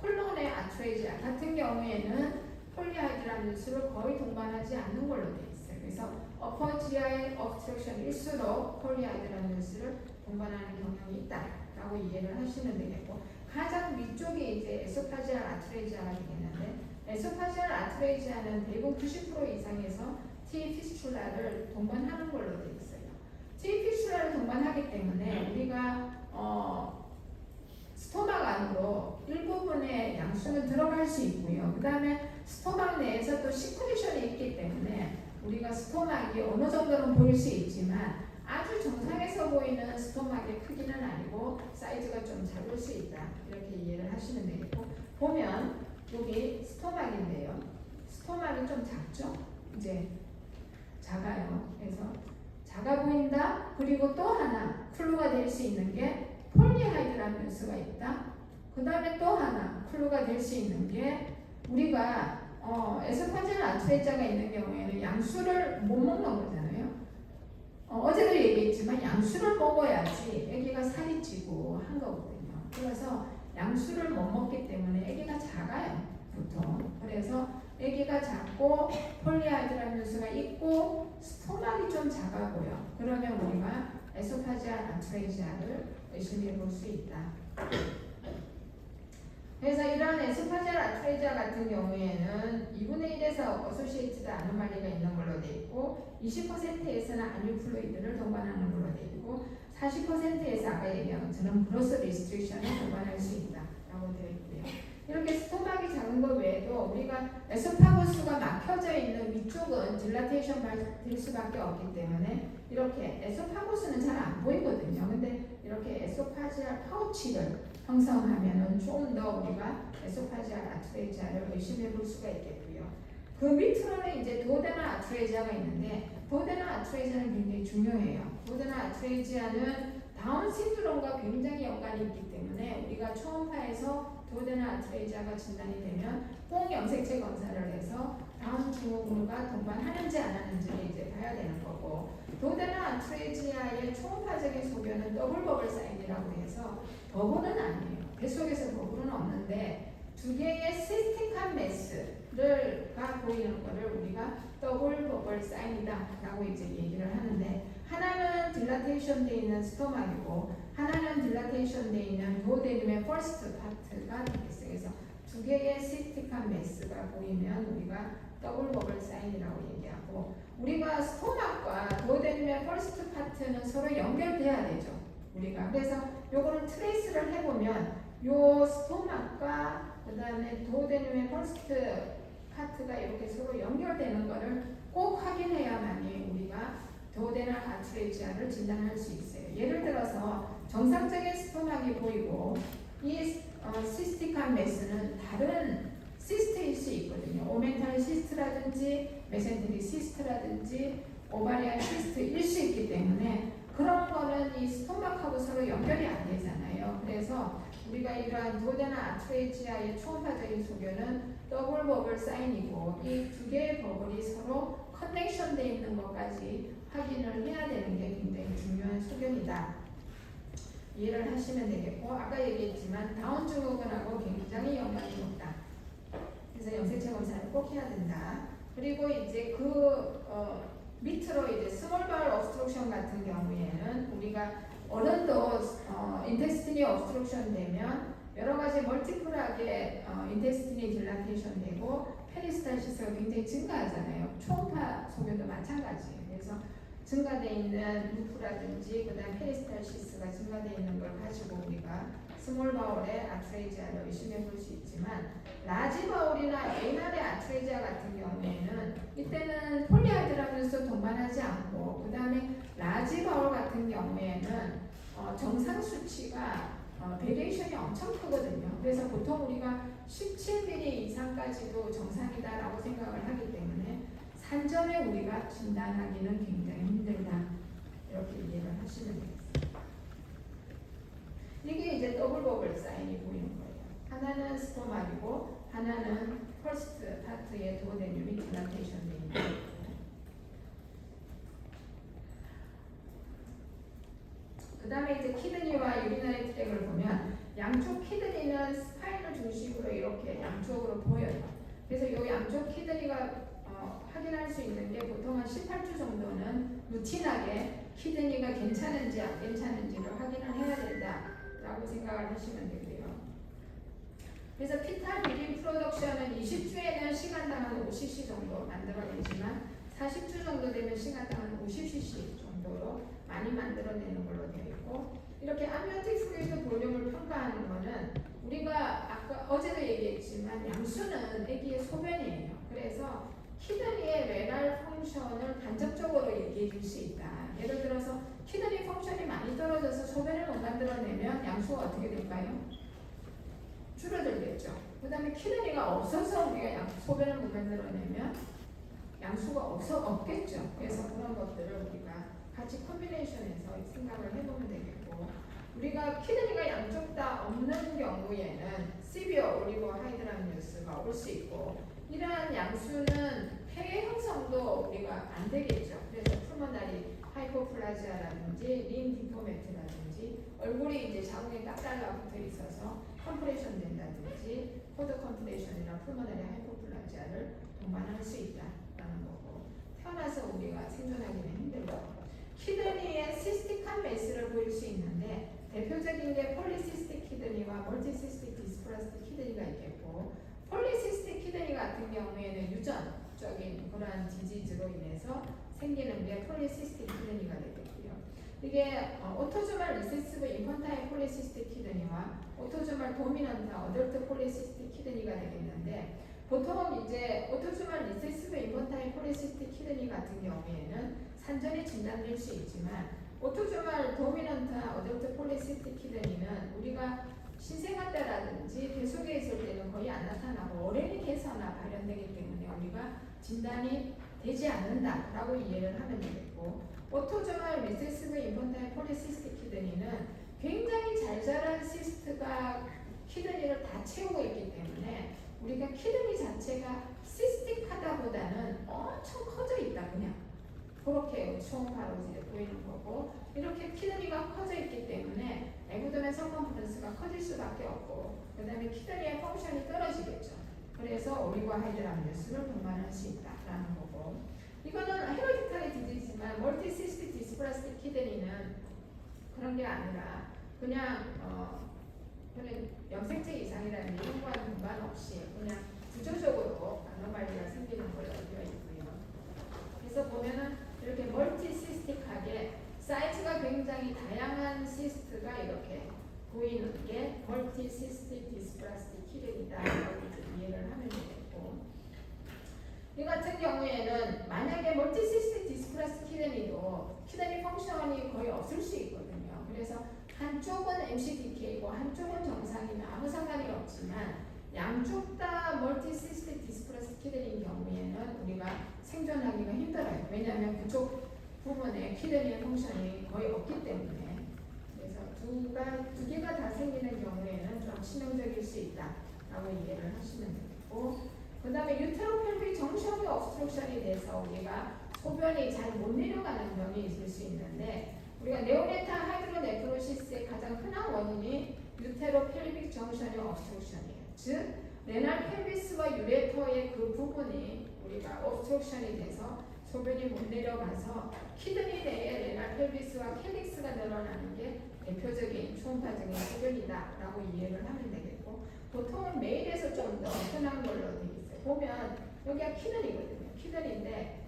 콜론의 아트레이지아 같은 경우에는 폴리하이드라는 뉴스를 거의 동반하지 않는 걸로 돼 있어요. 그래서 어퍼 지하의 obstruction일수록 폴리하이드라는 뉴스를 동반하는 경향이 있다라고 이해를 하시면 되겠고, 가장 위쪽이 이제 에소파지알 아트레이지아가 되겠는데, 에소파지알 아트레이지아는 대부분 90% 이상에서 T 피스출라를 동반하는 걸로 되어 있어요. T 피스출라를 동반하기 때문에 우리가 스토막 안으로 일부분의 양수는 들어갈 수 있고요. 그 다음에 스토막 내에서 또 시크레션이 있기 때문에 우리가 스토막이 어느 정도는 보일 수 있지만 아주 정상에서 보이는 스토막의 크기는 아니고 사이즈가 좀 작을 수 있다 이렇게 이해를 하시면 되겠고, 보면 여기 스토막인데요. 스토막이 좀 작죠? 이제 작아요. 그래서 작아 보인다. 그리고 또 하나 클루가 될 수 있는 게 폴리하이드라는 뉴스가 있다. 그 다음에 또 하나 클루가 될 수 있는 게 우리가 에소파지알 아트레이자가 있는 경우에는 양수를 못 먹는 거잖아요. 어제도 얘기했지만 양수를 먹어야지 아기가 살이 찌고 한 거거든요. 그래서 양수를 못 먹기 때문에 아기가 작아요, 보통. 그래서 아기가 작고 폴리하이드라는 뉴스가 있고 스토막이 좀 작아 보여. 그러면 우리가 에소파지알 아트레이자를 의심해 볼 수 있다. 그래서 이러한 에소파지알 아트레이자 같은 경우에는 2분의 1에서 어소시에이티드 아노말리가 있는 걸로 되어 있고, 20%에서는 아뉴플루이드를 동반하는 걸로 되어 있고, 40%에서 아까 얘기한 것처럼 브로스 리스트릭션을 동반할 수 있다라고 되어 있고요. 이렇게 스토막이 작은 것 외에도 우리가 에소파고스가 막혀져 있는 위쪽은 딜라테이션 될 수밖에 없기 때문에 이렇게 에소파고스는 잘 안 보이거든요. 근데 이렇게 에소파지알 파우치를 형성하면은 좀 더 우리가 에소파지알 아트레이지아를 의심해 볼 수가 있겠고요. 그 밑으로는 이제 도데널 아트레이지아가 있는데, 도데널 아트레이지아는 굉장히 중요해요. 도데널 아트레이지아는 다운 신드롬과 굉장히 연관이 있기 때문에 우리가 초음파에서 도데널 아트레이지아가 진단이 되면 꼭 염색체 검사를 해서 다운 증후군과 동반하는지 안 하는지를 이제 봐야 되는 거고, 도데널 아트레이지아의 초음파적인 소견은 더블 버블 사인이라고 해서 버블은 아니에요. 뱃속에서 버블은 없는데 두 개의 시스틱한 메스가 보이는 거를 우리가 더블 버블 사인이다라고 이제 얘기를 하는데, 하나는 딜라테이션 돼 있는 스토막이고 하나는 딜라테이션 돼 있는 도데늄의 퍼스트 파트가 되겠어요. 그래서 두 개의 시스틱한 메스가 보이면 우리가 더블 버블 사인이라고 얘기하고, 우리가 스토막과 도데늄의 퍼스트 파트는 서로 연결돼야 되죠. 우리가. 그래서 요거를 트레이스를 해보면 요 스토막과 그 다음에 도데늄의 퍼스트 파트가 이렇게 서로 연결되는 거를 꼭 확인해야만이 우리가 도데널 아트레지아를 진단할 수 있어요. 예를 들어서 정상적인 스토막이 보이고 이 시스틱한 메스는 다른 시스트일 수 있거든요. 오멘탈 시스트라든지 메센테리 시스트라든지 오바리안 시스트일 수 있기 때문에 그런 거는 이 스토막하고 서로 연결이 안 되잖아요. 그래서 우리가 이러한 도데널 아트레지아의 초음파적인 소견은 더블 버블 사인이고 이 두 개의 버블이 서로 커넥션 되어 있는 것까지 확인을 해야 되는 게 굉장히 중요한 소견이다. 이해를 하시면 되겠고, 아까 얘기했지만 다운 증후군하고 굉장히 연관이 높다. 그래서 염색체 검사를 꼭 해야 된다. 그리고 이제 밑으로 이제 스몰 바울 obstruction 같은 경우에는 우리가 어른도 인테스틴이 obstruction 되면 여러 가지 멀티플하게 인테스틴이 딜라테이션 되고 페리스탈시스가 굉장히 증가하잖아요. 초음파 소견도 마찬가지예요. 그래서 증가되어 있는 루프라든지 그다음 페리스탈시스가 증가되어 있는 걸 가지고 우리가 스몰 바울의 아트레지아를 의심해 볼 수 있지만 라지 바울이나 에이날의 아트레지아 같은 경우에는 이때는 폴리아드라면서 동반하지 않고 그 다음에 라지 바울 같은 경우에는 정상 수치가 베리에이션이 엄청 크거든요. 그래서 보통 우리가 17mm 이상까지도 정상이다라고 생각을 하기 때문에 산전에 우리가 진단하기는 굉장히 힘들다. 이렇게 이해를 하시면 되겠습니다. 이게 이제 더블 버블 사인이 보이는 거예요. 하나는 스토막이고 하나는 퍼스트 파트의 도데늄이 딜라테이션 되어 있는 거예요. 그 다음에 이제 키드니와 유리너리 트랙을 보면 양쪽 키드니는 스파인을 중심으로 이렇게 양쪽으로 보여요. 그래서 이 양쪽 키드니가 확인할 수 있는 게 보통 한 18주 정도는 루틴하게 키드니가 괜찮은지 안 괜찮은지를 확인을 해야 된다라고 생각을 하시면 되고요. 그래서 피탈 비린 프로덕션은 20주에는 시간당 한 50cc 정도 만들어내지만 40주 정도 되면 시간당 한 50cc 정도로 많이 만들어내는 걸로 되어 있고, 이렇게 암니오틱 플루이드 볼륨을 평가하는 거는 우리가 아까 어제도 얘기했지만 양수는 아기의 소변이에요. 그래서 키드니의 레날 펑션을 간접적으로 얘기해 줄 수 있다. 예를 들어서 키드니 펑션이 많이 떨어져서 소변을 못 만들어내면 양수가 어떻게 될까요? 줄어들겠죠. 그 다음에 키드니가 없어서 우리가 소변을 못 만들어내면 양수가 없겠죠. 그래서 그런 것들을 우리가 같이 콤비네이션해서 생각을 해보면 되겠고, 우리가 키드니가 양쪽 다 없는 경우에는 시비어 올리고 하이드람니우스가 올 수 있고, 이러한 양수는 폐 형성도 우리가 안 되겠죠. 그래서 풀모나리 하이포플라지아라든지 린 디포메트라든지 얼굴이 이제 자궁에 딱 달라붙어 있어서 컴프레션 된다든지 코드 컴프레션이나 풀모나리 하이포플라지아를 동반할 수 있다라는 거고, 태어나서 우리가 생존하기는 힘들고, 키드니에 시스틱한 메스를 보일 수 있는데 대표적인 게 폴리시스틱 키드니와 멀티시스틱 디스플라스틱 키드니가 있겠고, 폴리시스틱 키드니 같은 경우에는 유전적인 그러한 디지즈로 인해서 생기는 게 폴리시스틱 키드니가 되겠고요. 이게 오토조말 리세시브 인펀타일 폴리시스틱 키드니와 오토조말 도미넌트 어덜트 폴리시스틱 키드니가 되겠는데, 보통 이제 오토조말 리세시브 인펀타일 폴리시스틱 키드니 같은 경우에는 산전에 진단될 수 있지만 오토조말 도미넌트 어덜트 폴리시스틱 키드니는 우리가 신생아 때라든지 배 속에 있을 때는 거의 안 나타나고 어린이 돼서나 발현되기 때문에 우리가 진단이 되지 않는다라고 이해를 하면 되겠고, 오토조말 리세시브 인펀타일 폴리시스틱 키드니는 굉장히 잘 자란 시스트가 키드니를 다 채우고 있기 때문에 우리가 키드니 자체가 시스틱하다보다는 엄청 커져 있다, 그냥 그렇게 초음파로 이제 보이는 거고, 이렇게 키드니가 커져 있기 때문에 에구도멘 서컴프런스가 커질 수밖에 없고, 그 다음에 키드니의 펑션이 떨어지겠죠. 그래서 올리고 하이드람니우스를 동반할 수 있다라는 거고, 이거는 헤로디타리 디지지만 멀티시스틱 디스플라스틱 키드니는 그런 게 아니라 그냥 염색체 이상이라는 연구와는 동반 없이 그냥 구조적으로 아노말리가 생기는 걸로 되어 있고요. 그래서 보면은 이렇게 멀티시스틱하게 사이즈가 굉장히 다양한 시스트 보이는 게 멀티시스틱 디스플라스틱 키드니다라고 이해를 하면 되겠고, 이 같은 경우에는 만약에 멀티시스틱 디스플라스틱 키드니도 키드니 펑션이 거의 없을 수 있거든요. 그래서 한쪽은 MCDK고 한쪽은 정상이면 아무 상관이 없지만 양쪽 다 멀티시스틱 디스플라스틱 키드니인 경우에는 우리가 생존하기가 힘들어요. 왜냐하면 그쪽 부분에 키드니의 펑션이 거의 없기 때문에. 그래서 두 개가 다 생기는 경우에는 좀 치명적일 수 있다라고 이해를 하시면 되겠고, 그 다음에 유테로펠빅 정션이 obstruction이 돼서 우리가 소변이 잘 못 내려가는 병이 있을 수 있는데, 우리가 네오네탈 하이드로네프로시스의 가장 흔한 원인이 유테로펠빅 정션의 obstruction이에요. 즉 레날 펠비스와 유레터의 그 부분이 우리가 obstruction이 돼서 소변이 못 내려가서 키드니 내에 레날 펠비스와 캘릭스가 늘어나는 게 대표적인 초음파적인 소변이다라고 이해를 하면 되겠고, 보통은 메일에서 좀 더 흔한 걸로 되어 있어요. 보면 여기가 키드니거든요. 키드니인데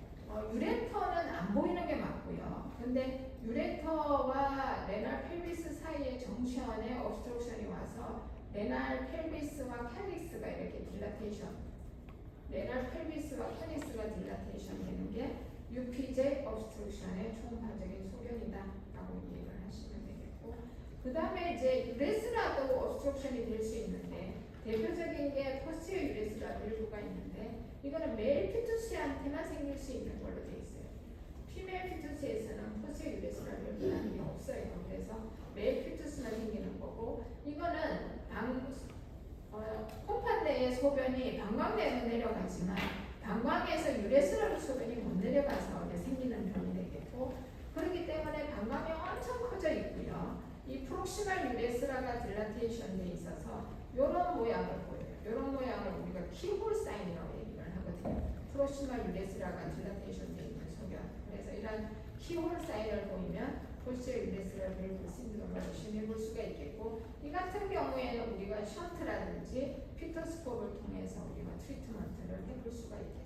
유레터는 안 보이는 게 맞고요. 근데 유레터와 레날 펠비스 사이의 정션에 obstruction이 와서 레날 펠비스와 캘릭스가 이렇게 딜라테이션, 레날 펠비스와 캘릭스가 딜라테이션 되는 게 UPJ obstruction의 초음파적인 소견이다라고 이해를 하시면 되겠고, 그 다음에 이제 유레스라도 obstruction이 될 수 있는데 대표적인 게 포스티어 유레스라 일부가 있는데, 이거는 메일 피투스한테만 생길 수 있는 걸로 되어 있어요. 피메일 피투스에서는 포스티어 유레스라를 일부라는 게 없어요. 그래서 메일 피투스만 생기는 거고, 이거는 콩팥 내의 소변이 방광내로 내려가지만 방광에서 유레스라로 소변이 못 내려가서 생기는 병이 되겠고, 그렇기 때문에 방광이 엄청 커져 있고요. 이 프록시말 유레스라가 딜라테이션 돼 있어서 이런 모양을 보여요. 이런 모양을 우리가 키홀 사인이라고 얘기를 하거든요. 프록시말 유레스라가 딜라테이션 돼 있는 소견. 그래서 이런 키홀 사인을 보이면 포스티어 유레스라 밸브 신드롬을 의심해 볼 수가 있겠고, 이 같은 경우에는 우리가 션트라든지 피터스콥을 통해서 우리가 트리트먼트를 해볼 수가 있겠습니다.